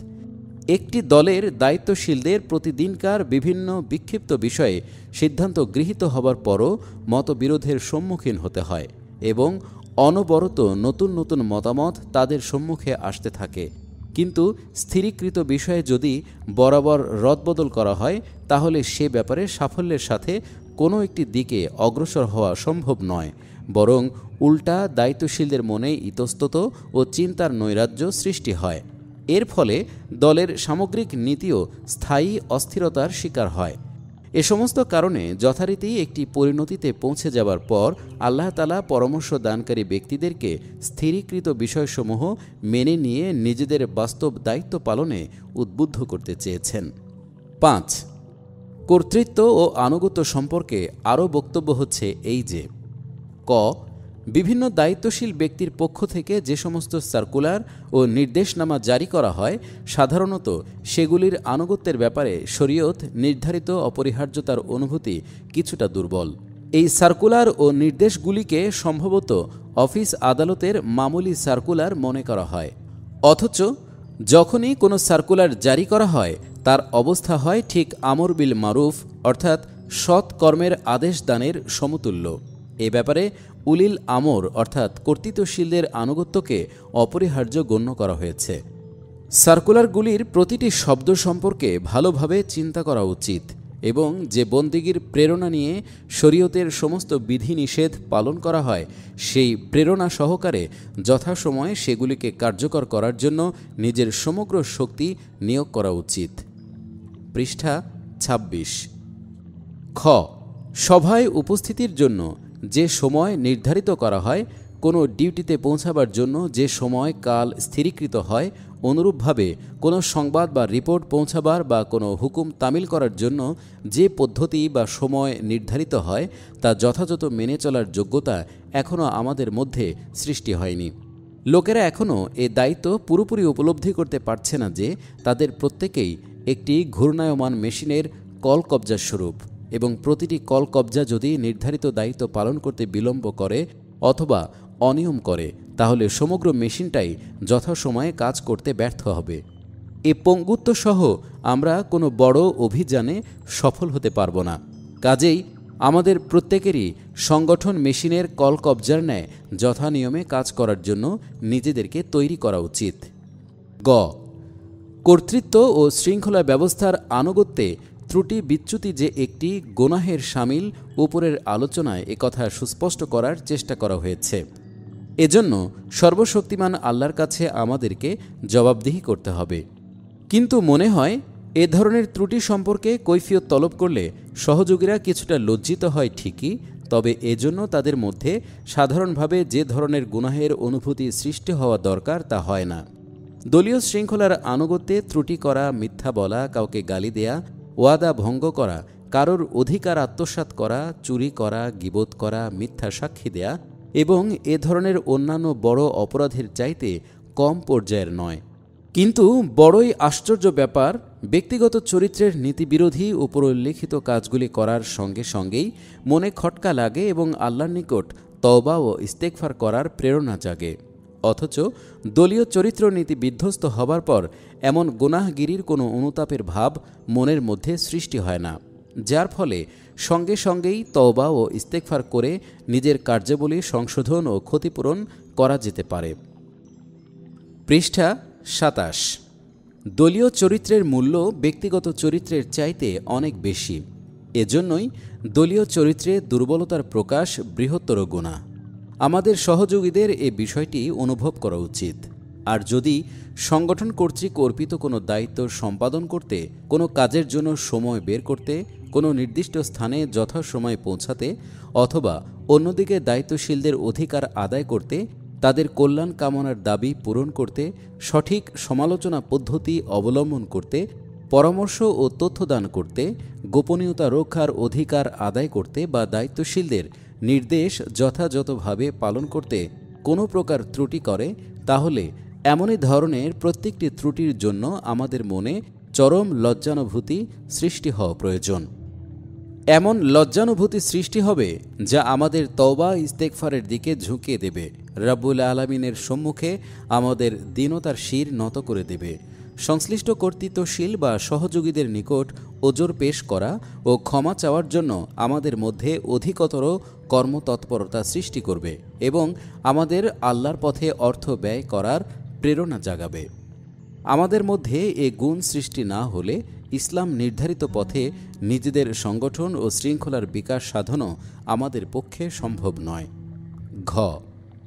একটি দলের দায়িত্বশীলদের প্রতিদিনকার বিভিন্ন বিক্ষিপ্ত বিষয়ে সিদ্ধান্ত গৃহীত হবার পরও মতবিরোধের সম্মুখীন হতে হয় এবং অনবরত নতুন নতুন মতামত তাদের সম্মুখে আসতে থাকে, কিন্তু স্থিরীকৃত বিষয়ে যদি বরাবর রদবদল করা হয় তাহলে সে ব্যাপারে সাফল্যের সাথে কোনো একটি দিকে অগ্রসর হওয়া সম্ভব নয়, বরং উল্টা দায়িত্বশীলদের মনে ইতস্তত ও চিন্তার নৈরাজ্য সৃষ্টি হয়। এর ফলে দলের সামগ্রিক নীতিও স্থায়ী অস্থিরতার শিকার হয়। এ সমস্ত কারণে যথারীতি একটি পরিণতিতে পৌঁছে যাবার পর আল্লাহ তাআলা পরামর্শ দানকারী ব্যক্তিদেরকে স্থিরীকৃত বিষয়সমূহ মেনে নিয়ে নিজেদের বাস্তব দায়িত্ব পালনে উদ্বুদ্ধ করতে চেয়েছেন। 5. কর্তৃত্ব ও আনুগত্য সম্পর্কে আরও বক্তব্য হচ্ছে এই যে, ক. বিভিন্ন দায়িত্বশীল ব্যক্তির পক্ষ থেকে যে সমস্ত সার্কুলার ও নির্দেশনামা জারি করা হয় সাধারণত সেগুলির আনুগত্যের ব্যাপারে শরীয়ত নির্ধারিত অপরিহার্যতার অনুভূতি কিছুটা দুর্বল। এই সার্কুলার ও নির্দেশগুলিকে সম্ভবত অফিস আদালতের মামুলি সার্কুলার মনে করা হয়, অথচ যখনই কোনো সার্কুলার জারি করা হয় তার অবস্থা হয় ঠিক আমর বিল মারুফ অর্থাৎ সৎ কর্মের আদেশ দানের সমতুল্য। এ ব্যাপারে উলিল আমর অর্থাৎ কর্তৃত্বশীলদের আনুগত্যকে অপরিহার্য গণ্য করা হয়েছে। সার্কুলারগুলির প্রতিটি শব্দ সম্পর্কে ভালোভাবে চিন্তা করা উচিত এবং যে বন্দিগির প্রেরণা নিয়ে শরীয়তের সমস্ত বিধিনিষেধ পালন করা হয় সেই প্রেরণা সহকারে যথাসময়ে সেগুলিকে কার্যকর করার জন্য নিজের সমগ্র শক্তি নিয়োগ করা উচিত। পৃষ্ঠা 26। খ. সভায় উপস্থিতির জন্য যে সময় নির্ধারিত করা হয়, কোনো ডিউটিতে পৌঁছাবার জন্য যে সময় কাল স্থিরীকৃত হয়, অনুরূপভাবে কোনো সংবাদ বা রিপোর্ট পৌঁছাবার বা কোনো হুকুম তামিল করার জন্য যে পদ্ধতি বা সময় নির্ধারিত হয় তা যথাযথ মেনে চলার যোগ্যতা এখনও আমাদের মধ্যে সৃষ্টি হয়নি। লোকেরা এখনও এ দায়িত্ব পুরোপুরি উপলব্ধি করতে পারছে না যে তাদের প্রত্যেকেই একটি ঘূর্ণায়মান মেশিনের কল কবজার স্বরূপ এবং প্রতিটি কল কবজা যদি নির্ধারিত দায়িত্ব পালন করতে বিলম্ব করে অথবা অনিয়ম করে তাহলে সমগ্র মেশিনটাই যথাসময়ে কাজ করতে ব্যর্থ হবে। এ পঙ্গুত্ব সহ আমরা কোনো বড় অভিযানে সফল হতে পারব না। কাজেই আমাদের প্রত্যেকেরই সংগঠন মেশিনের কল কবজার ন্যায় যথানিয়মে কাজ করার জন্য নিজেদেরকে তৈরি করা উচিত। গ. কর্তৃত্ব ও শৃঙ্খলা ব্যবস্থার আনুগত্যে ত্রুটি বিচ্যুতি যে একটি গুনাহের শামিল উপরের আলোচনায় একথা সুস্পষ্ট করার চেষ্টা করা হয়েছে। এজন্য সর্বশক্তিমান আল্লাহর কাছে আমাদেরকে জবাবদিহি করতে হবে। কিন্তু মনে হয় এ ধরনের ত্রুটি সম্পর্কে কৈফিয়ত তলব করলে সহযোগীরা কিছুটা লজ্জিত হয় ঠিকই, তবে এজন্য তাদের মধ্যে সাধারণভাবে যে ধরনের গুনাহের অনুভূতি সৃষ্টি হওয়া দরকার তা হয় না। দলীয় শৃঙ্খলার আনুগত্যে ত্রুটি করা, মিথ্যা বলা, কাউকে গালি দেয়া, ওয়াদা ভঙ্গ করা, কারোর অধিকার আত্মসাৎ করা, চুরি করা, গীবত করা, মিথ্যা সাক্ষী দেয়া এবং এ ধরনের অন্যান্য বড় অপরাধের চাইতে কম পর্যায়ের নয়। কিন্তু বড়ই আশ্চর্য ব্যাপার, ব্যক্তিগত চরিত্রের নীতিবিরোধী উপরোল্লিখিত কাজগুলি করার সঙ্গে সঙ্গেই মনে খটকা লাগে এবং আল্লাহর নিকট তওবা ও ইস্তেগফার করার প্রেরণা জাগে, অথচ দলীয় চরিত্র নীতি বিধ্বস্ত হবার পর এমন গুনাহগিরির কোনো অনুতাপের ভাব মনের মধ্যে সৃষ্টি হয় না, যার ফলে সঙ্গে সঙ্গেই তওবা ও ইস্তেগফার করে নিজের কার্যাবলী সংশোধন ও ক্ষতিপূরণ করা যেতে পারে। পৃষ্ঠা 27। দলীয় চরিত্রের মূল্য ব্যক্তিগত চরিত্রের চাইতে অনেক বেশি। এজন্যই দলীয় চরিত্রে দুর্বলতার প্রকাশ বৃহত্তর গুনাহ। আমাদের সহযোগীদের এ বিষয়টি অনুভব করা উচিত। আর যদি সংগঠন কর্তৃক অর্পিত কোনো দায়িত্ব সম্পাদন করতে, কোনো কাজের জন্য সময় বের করতে, কোনো নির্দিষ্ট স্থানে যথাসময়ে পৌঁছাতে অথবা অন্যদিকে দায়িত্বশীলদের অধিকার আদায় করতে, তাদের কল্যাণ কামনার দাবি পূরণ করতে, সঠিক সমালোচনা পদ্ধতি অবলম্বন করতে, পরামর্শ ও তথ্যদান করতে, গোপনীয়তা রক্ষার অধিকার আদায় করতে বা দায়িত্বশীলদের নির্দেশ যথাযথভাবে পালন করতে কোনো প্রকার ত্রুটি করে, তাহলে এমনই ধরনের প্রত্যেকটি ত্রুটির জন্য আমাদের মনে চরম লজ্জানুভূতি সৃষ্টি হওয়া প্রয়োজন। এমন লজ্জানুভূতি সৃষ্টি হবে যা আমাদের তওবা ইস্তেগফারের দিকে ঝুঁকিয়ে দেবে, রাব্বুল আলামিনের সম্মুখে আমাদের দীনতার শির নত করে দেবে। সংশ্লিষ্ট কর্তৃত্বশীল বা সহযোগীদের নিকট ওজর পেশ করা ও ক্ষমা চাওয়ার জন্য আমাদের মধ্যে অধিকতর কর্মতৎপরতা সৃষ্টি করবে এবং আমাদের আল্লাহর পথে অর্থ ব্যয় করার প্রেরণা জাগাবে। আমাদের মধ্যে এ গুণ সৃষ্টি না হলে ইসলাম নির্ধারিত পথে নিজেদের সংগঠন ও শৃঙ্খলার বিকাশ সাধনও আমাদের পক্ষে সম্ভব নয়। ঘ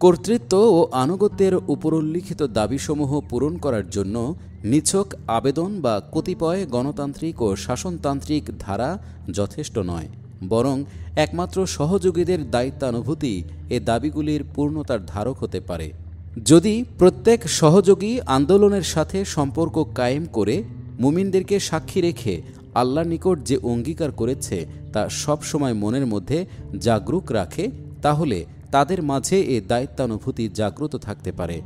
কর্তৃত্ব ও আনুগত্যের উপরোল্লিখিত দাবিসমূহ পূরণ করার জন্য নিছক আবেদন বা কতিপয় গণতান্ত্রিক ও শাসনতান্ত্রিক ধারা যথেষ্ট নয়, বরং একমাত্র সহযোগীদের দায়িত্বানুভূতি এ দাবিগুলির পূর্ণতার ধারক হতে পারে। যদি প্রত্যেক সহযোগী আন্দোলনের সাথে সম্পর্ক কায়েম করে মুমিনদেরকে সাক্ষী রেখে আল্লাহর নিকট যে অঙ্গীকার করেছে তা সব সময় মনের মধ্যে জাগরুক রাখে, তাহলে তাদের মাঝে এ দায়িত্বানুভূতি জাগ্রত থাকতে পারে।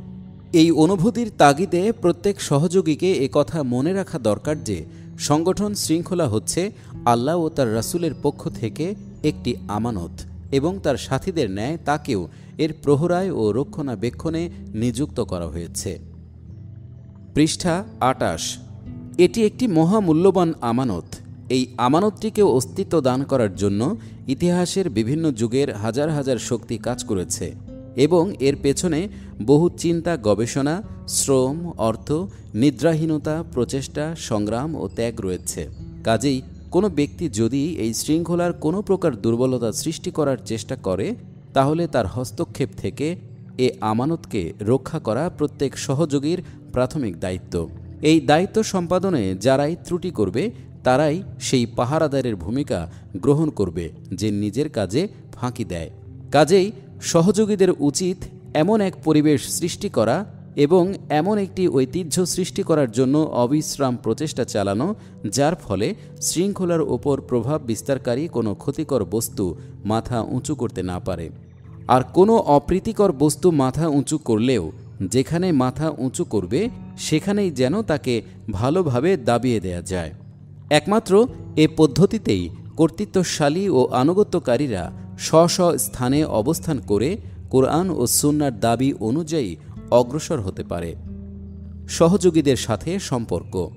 এই অনুভূতির তাগিদে প্রত্যেক সহযোগীকে এ কথা মনে রাখা দরকার যে সংগঠন শৃঙ্খলা হচ্ছে আল্লাহ ও তার রাসূলের পক্ষ থেকে একটি আমানত এবং তার সাথীদের ন্যায় তাকেও এর প্রহরায় ও রক্ষণাবেক্ষণে নিযুক্ত করা হয়েছে। পৃষ্ঠা ২৮। এটি একটি মহামূল্যবান আমানত। এই আমানতটিকে অস্তিত্ব দান করার জন্য ইতিহাসের বিভিন্ন যুগের হাজার হাজার শক্তি কাজ করেছে এবং এর পেছনে বহু চিন্তা, গবেষণা, শ্রম, অর্থ, নিদ্রাহীনতা, প্রচেষ্টা, সংগ্রাম ও ত্যাগ রয়েছে। কাজেই কোনো ব্যক্তি যদি এই শৃঙ্খলার কোনো প্রকার দুর্বলতা সৃষ্টি করার চেষ্টা করে, তাহলে তার হস্তক্ষেপ থেকে এ আমানতকে রক্ষা করা প্রত্যেক সহযোগীর প্রাথমিক দায়িত্ব। এই দায়িত্ব সম্পাদনে যারাই ত্রুটি করবে তারাই সেই পাহারাদারের ভূমিকা গ্রহণ করবে যে নিজের কাজে ফাঁকি দেয়। কাজেই সহযোগীদের উচিত এমন এক পরিবেশ সৃষ্টি করা এবং এমন একটি ঐতিহ্য সৃষ্টি করার জন্য অবিশ্রাম প্রচেষ্টা চালানো, যার ফলে শৃঙ্খলার ওপর প্রভাব বিস্তারকারী কোনো ক্ষতিকর বস্তু মাথা উঁচু করতে না পারে। আর কোনো অপ্রীতিকর বস্তু মাথা উঁচু করলেও যেখানে মাথা উঁচু করবে সেখানেই যেন তাকে ভালোভাবে দাবিয়ে দেয়া যায়। একমাত্র এ পদ্ধতিতেই কর্তৃত্বশালী ও আনুগত্যকারীরা স্ব স্ব স্থানে অবস্থান করে কোরআন ও সুন্নাহর দাবি অনুযায়ী অগ্রসর হতে পারে। সহযোগীদের সাথে সম্পর্ক।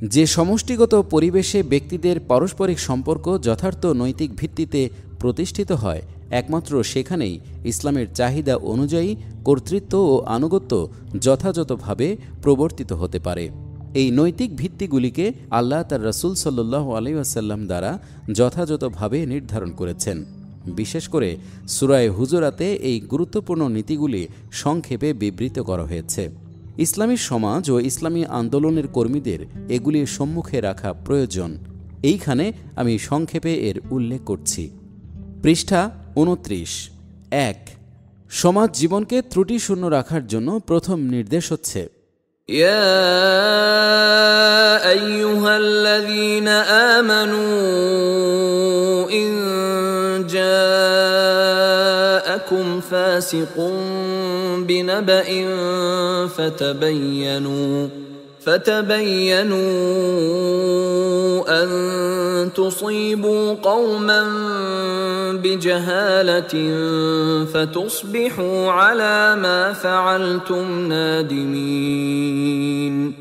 যে সমষ্টিগত পরিবেশে ব্যক্তিদের পারস্পরিক সম্পর্ক যথার্থ নৈতিক ভিত্তিতে প্রতিষ্ঠিত হয়, একমাত্র সেখানেই ইসলামের চাহিদা অনুযায়ী কর্তৃত্ব ও আনুগত্য যথাযথভাবে প্রবর্তিত হতে পারে। এই নৈতিক ভিত্তিগুলিকে আল্লাহ তার রাসূল সাল্লাল্লাহু আলাইহি ওয়াসাল্লাম দ্বারা যথাযথভাবে নির্ধারণ করেছেন। বিশেষ করে সূরা হুজুরাতে এই গুরুত্বপূর্ণ নীতিগুলি সংক্ষেপে বিবৃত করা হয়েছে। ইসলামী সমাজ ও ইসলামী আন্দোলনের কর্মীদের এগুলির সম্মুখে রাখা প্রয়োজন। এইখানে আমি সংক্ষেপে এর উল্লেখ করছি। পৃষ্ঠা ২৯। ১. সমাজ জীবনকে ত্রুটিশূন্য রাখার জন্য প্রথম নির্দেশ হচ্ছে ইয়া আইয়ুহাল্লাযীনা আমানু ইন জাআকুম ফাসিকুন বিনাবাইন فتبينوا أن تصيبوا قوما بجهالة فتصبحوا على ما فعلتم نادمين।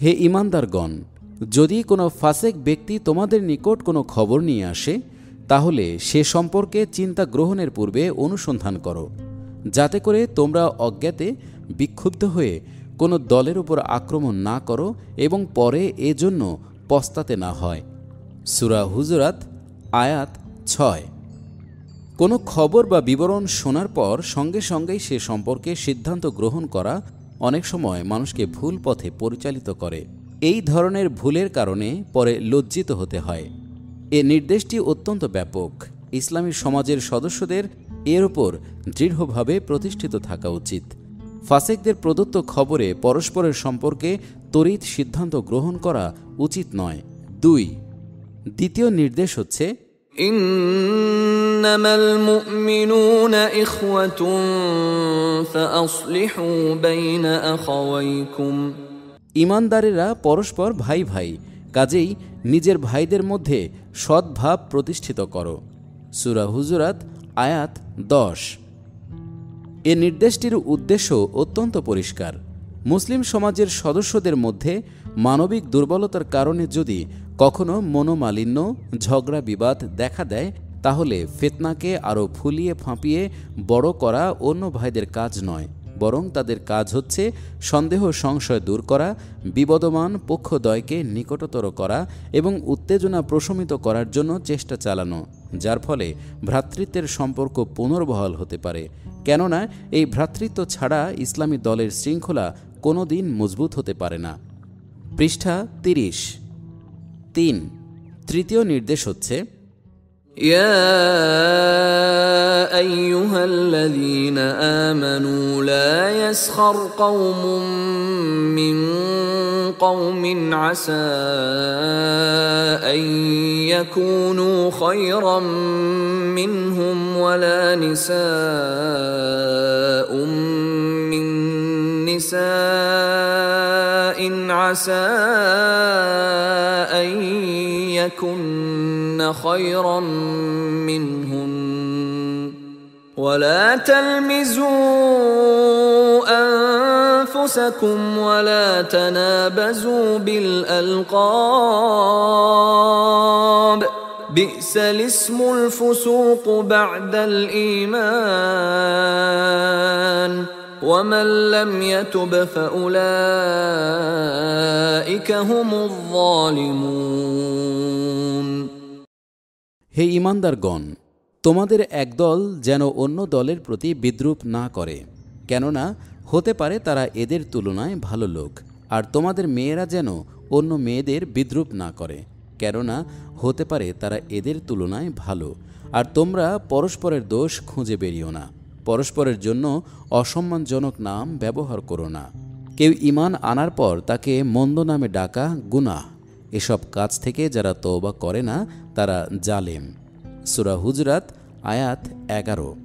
হে ঈমানদারগণ, যদি কোনো ফাসেক ব্যক্তি তোমাদের নিকট কোনো খবর নিয়ে আসে, তাহলে সে সম্পর্কে চিন্তা গ্রহণের পূর্বে অনুসন্ধান করো, যাতে করে তোমরা অজ্ঞাতে বিক্ষুব্ধ হয়ে কোনো দলের উপর আক্রমণ না করো এবং পরে এজন্য পস্তাতে না হয়। সূরা হুজুরাত আয়াত ৬। কোনো খবর বা বিবরণ শোনার পর সঙ্গে সঙ্গেই সে সম্পর্কে সিদ্ধান্ত গ্রহণ করা অনেক সময় মানুষকে ভুল পথে পরিচালিত করে। এই ধরনের ভুলের কারণে পরে লজ্জিত হতে হয়। এ নির্দেশটি অত্যন্ত ব্যাপক। ইসলামী সমাজের সদস্যদের এর উপর দৃঢ়ভাবে প্রতিষ্ঠিত থাকা উচিত। ফাসেকদের প্রদত্ত খবরে পরস্পরের সম্পর্কে তড়িৎ সিদ্ধান্ত গ্রহণ করা উচিত নয়। ২. দ্বিতীয় নির্দেশ হচ্ছে ইন্নামাল মুমিনুনা ইখওয়াতুন ফাআসলিহু বাইনা আখাওয়াইকুম। ঈমানদারেরা পরস্পর ভাই ভাই, কাজেই নিজের ভাইদের মধ্যে সদ্ভাব প্রতিষ্ঠিত করো। সূরা হুজুরাত আয়াত ১০। এ নির্দেশটির উদ্দেশ্য অত্যন্ত পরিষ্কার। মুসলিম সমাজের সদস্যদের মধ্যে মানবিক দুর্বলতার কারণে যদি কখনো মনোমালিন্য, ঝগড়া বিবাদ দেখা দেয়, তাহলে ফিতনাকে আরও ফুলিয়ে ফাঁপিয়ে বড় করা অন্য ভাইদের কাজ নয়, বরং তাদের কাজ হচ্ছে সন্দেহ সংশয় দূর করা, বিবদমান পক্ষদ্বয়কে নিকটতর করা এবং উত্তেজনা প্রশমিত করার জন্য চেষ্টা চালানো, যার ফলে ভ্রাতৃত্বের সম্পর্ক পুনর্বহাল হতে পারে। কেননা এই ভ্রাতৃত্ব ছাড়া ইসলামী দলের শৃঙ্খলা কোনো দিন মজবুত হতে পারে না। পৃষ্ঠা ৩০। ৩। তৃতীয় নির্দেশ হচ্ছে, يا أيها الذين آمنوا لا يسخر قوم من قوم عسى أن يكونوا خيرا منهم ولا نساء من نساء عسى أن يكن خيرا منهن ولا تلمزوا أنفسكم ولا تنابزوا بالألقاب بئس الاسم الفسوق بعد الإيمان ومن لم يتب فأولئك هم الظالمون। হে ঈমানদারগণ, তোমাদের একদল যেন অন্য দলের প্রতি বিদ্রূপ না করে, কেননা হতে পারে তারা এদের তুলনায় ভালো লোক। আর তোমাদের মেয়েরা যেন অন্য মেয়েদের বিদ্রূপ না করে, কেননা হতে পারে তারা এদের তুলনায় ভালো। আর তোমরা পরস্পরের দোষ খুঁজে বেরিও না, পরস্পরের জন্য অসম্মানজনক নাম ব্যবহার করো না। কেউ ঈমান আনার পর তাকে মন্দ নামে ডাকা গুনাহ। এসব কাজ থেকে যারা তওবা করে না তারা জালেম। সূরা হুজরাত আয়াত 11।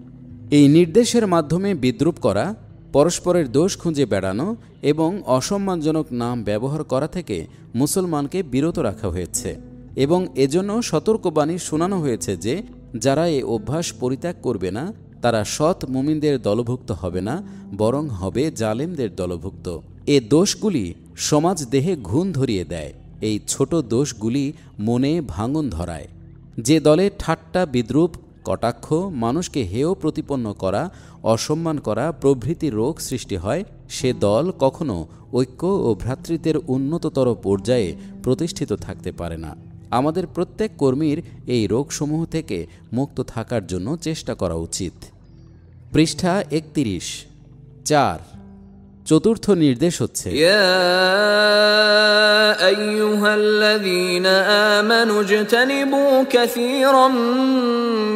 এই নির্দেশের মাধ্যমে বিদ্রূপ করা, পরস্পরের দোষ খুঁজে বেড়ানো এবং অসম্মানজনক নাম ব্যবহার করা থেকে মুসলমানকে বিরত রাখা হয়েছে এবং এজন্য সতর্কবাণী শোনানো হয়েছে যে যারা এ অভ্যাস পরিত্যাগ করবে না তারা সৎ মুমিনদের দলভুক্ত হবে না, বরং হবে জালেমদের দলভুক্ত। এ দোষগুলি সমাজ দেহে ঘুণ ধরিয়ে দেয়। এই ছোট দোষগুলি মনে ভাঙন ধরায়। যে দলে ঠাট্টা, বিদ্রূপ, কটাক্ষ, মানুষকে হেয় প্রতিপন্ন করা, অসম্মান করা প্রভৃতি রোগ সৃষ্টি হয়, সে দল কখনো ঐক্য ও ভ্রাতৃত্বের উন্নততর পর্যায়ে প্রতিষ্ঠিত থাকতে পারে না। আমাদের প্রত্যেক কর্মীর এই রোগসমূহ থেকে মুক্ত থাকার জন্য চেষ্টা করা উচিত। পৃষ্ঠা ৩১। ৪। চতুর্থ নির্দেশ হচ্ছে, ইয়া আইয়ুহাল্লাযীনা আমানু ইজতানিবু কাসীরাম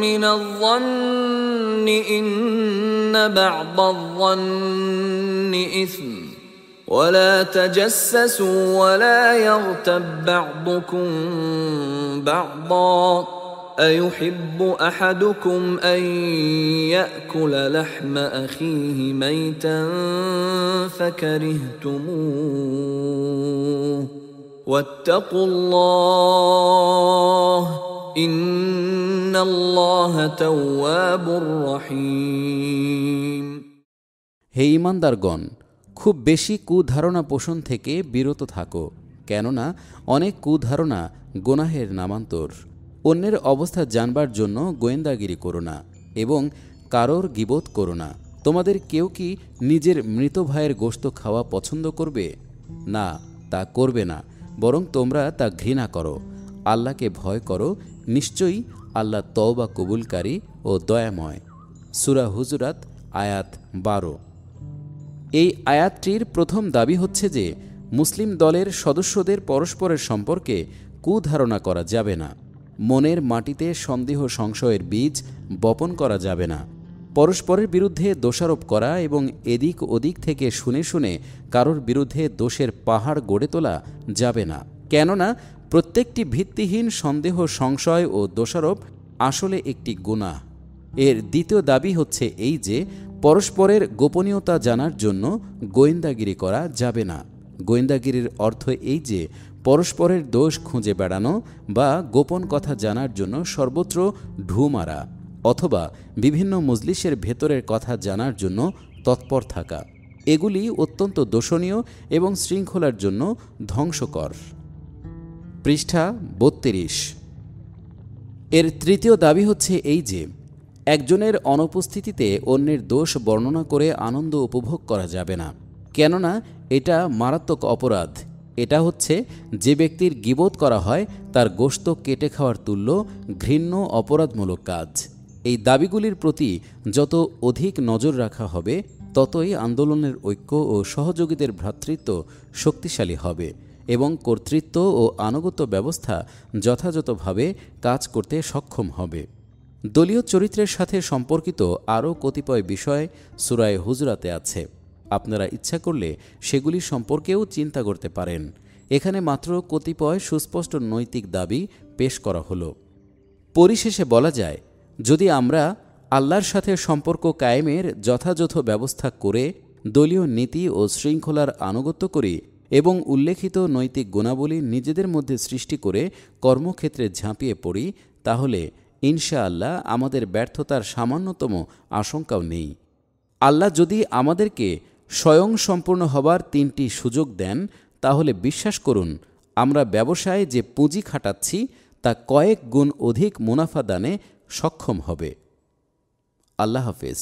মিনায-যন্নি ইন্না বা'দায-যন্নি ইসম ولا تجسسوا ولا يغتب بعضكم بعضا أيحب أحدكم أن يأكل لحم أخيه ميتا فكرهتموه واتقوا الله إن الله تواب رحيم। হে ঈমানদারগণ, খুব বেশি কুধারণা পোষণ থেকে বিরত থাকো, কেননা অনেক কুধারণা গুনাহের নামান্তর। অন্যের অবস্থা জানবার জন্য গোয়েন্দাগিরি করো না এবং কারোর গীবত করো না। তোমাদের কেউ কি নিজের মৃত ভাইয়ের গোশত খাওয়া পছন্দ করবে? না, তা করবে না, বরং তোমরা তা ঘৃণা করো। আল্লাহকে ভয় করো, নিশ্চয়ই আল্লাহ তওবা কবুলকারী ও দয়াময়। সূরা হুজরাত আয়াত 12। এই আয়াতটির প্রথম দাবি হচ্ছে যে মুসলিম দলের সদস্যদের পরস্পরের সম্পর্কে কুধারণা করা যাবে না। মনের মাটিতে সন্দেহ সংশয়ের বীজ বপন করা যাবে না। পরস্পরের বিরুদ্ধে দোষারোপ করা এবং এদিক ওদিক থেকে শুনে শুনে কারোর বিরুদ্ধে দোষের পাহাড় গড়ে তোলা যাবে না, কেননা প্রত্যেকটি ভিত্তিহীন সন্দেহ সংশয় ও দোষারোপ আসলে একটি গুনাহ। এর দ্বিতীয় দাবি হচ্ছে এই যে পরস্পরের গোপনীয়তা জানার জন্য গোয়েন্দাগিরি করা যাবে না। গোয়েন্দাগিরির অর্থ এই যে পরস্পরের দোষ খুঁজে বেড়ানো বা গোপন কথা জানার জন্য সর্বত্র ঢু মারা অথবা বিভিন্ন মজলিসের ভেতরের কথা জানার জন্য তৎপর থাকা। এগুলি অত্যন্ত দোষণীয় এবং শৃঙ্খলার জন্য ধ্বংসকর। পৃষ্ঠা 32। এর তৃতীয় দাবি হচ্ছে এই যে, একজনের অনুপস্থিতিতে অন্যের দোষ বর্ণনা করে আনন্দ উপভোগ করা যাবে না, কেননা এটা মারাত্মক অপরাধ। এটা হচ্ছে যে ব্যক্তির গীবত করা হয় তার গোশত কেটে খাওয়ার তুল্য ঘৃণ্য অপরাধমূলক কাজ। এই দাবিগুলির প্রতি যত অধিক নজর রাখা হবে, ততই আন্দোলনের ঐক্য ও সহযোগীদের ভ্রাতৃত্ব শক্তিশালী হবে এবং কর্তৃত্ব ও আনুগত্য ব্যবস্থা যথাযথভাবে কাজ করতে সক্ষম হবে। দলীয় চরিত্রের সাথে সম্পর্কিত আরও কতিপয় বিষয় সূরা হুজরাতে আছে। আপনারা ইচ্ছা করলে সেগুলি সম্পর্কেও চিন্তা করতে পারেন। এখানে মাত্র কতিপয় সুস্পষ্ট নৈতিক দাবি পেশ করা হলো। পরিশেষে বলা যায়, যদি আমরা আল্লাহর সাথে সম্পর্ক কায়েমের যথাযথ ব্যবস্থা করে দলীয় নীতি ও শৃঙ্খলার আনুগত্য করি এবং উল্লেখিত নৈতিক গুণাবলী নিজেদের মধ্যে সৃষ্টি করে কর্মক্ষেত্রে ঝাঁপিয়ে পড়ি, তাহলে ইনশাআল্লাহ আমাদের ব্যর্থতার সামান্যতম আশঙ্কাও নেই। আল্লাহ যদি আমাদেরকে স্বয়ংসম্পূর্ণ হবার 3টি সুযোগ দেন, তাহলে বিশ্বাস করুন আমরা ব্যবসায় যে পুঁজি খাটাচ্ছি তা কয়েক গুণ অধিক মুনাফা দানে সক্ষম হবে। আল্লাহ হাফেজ।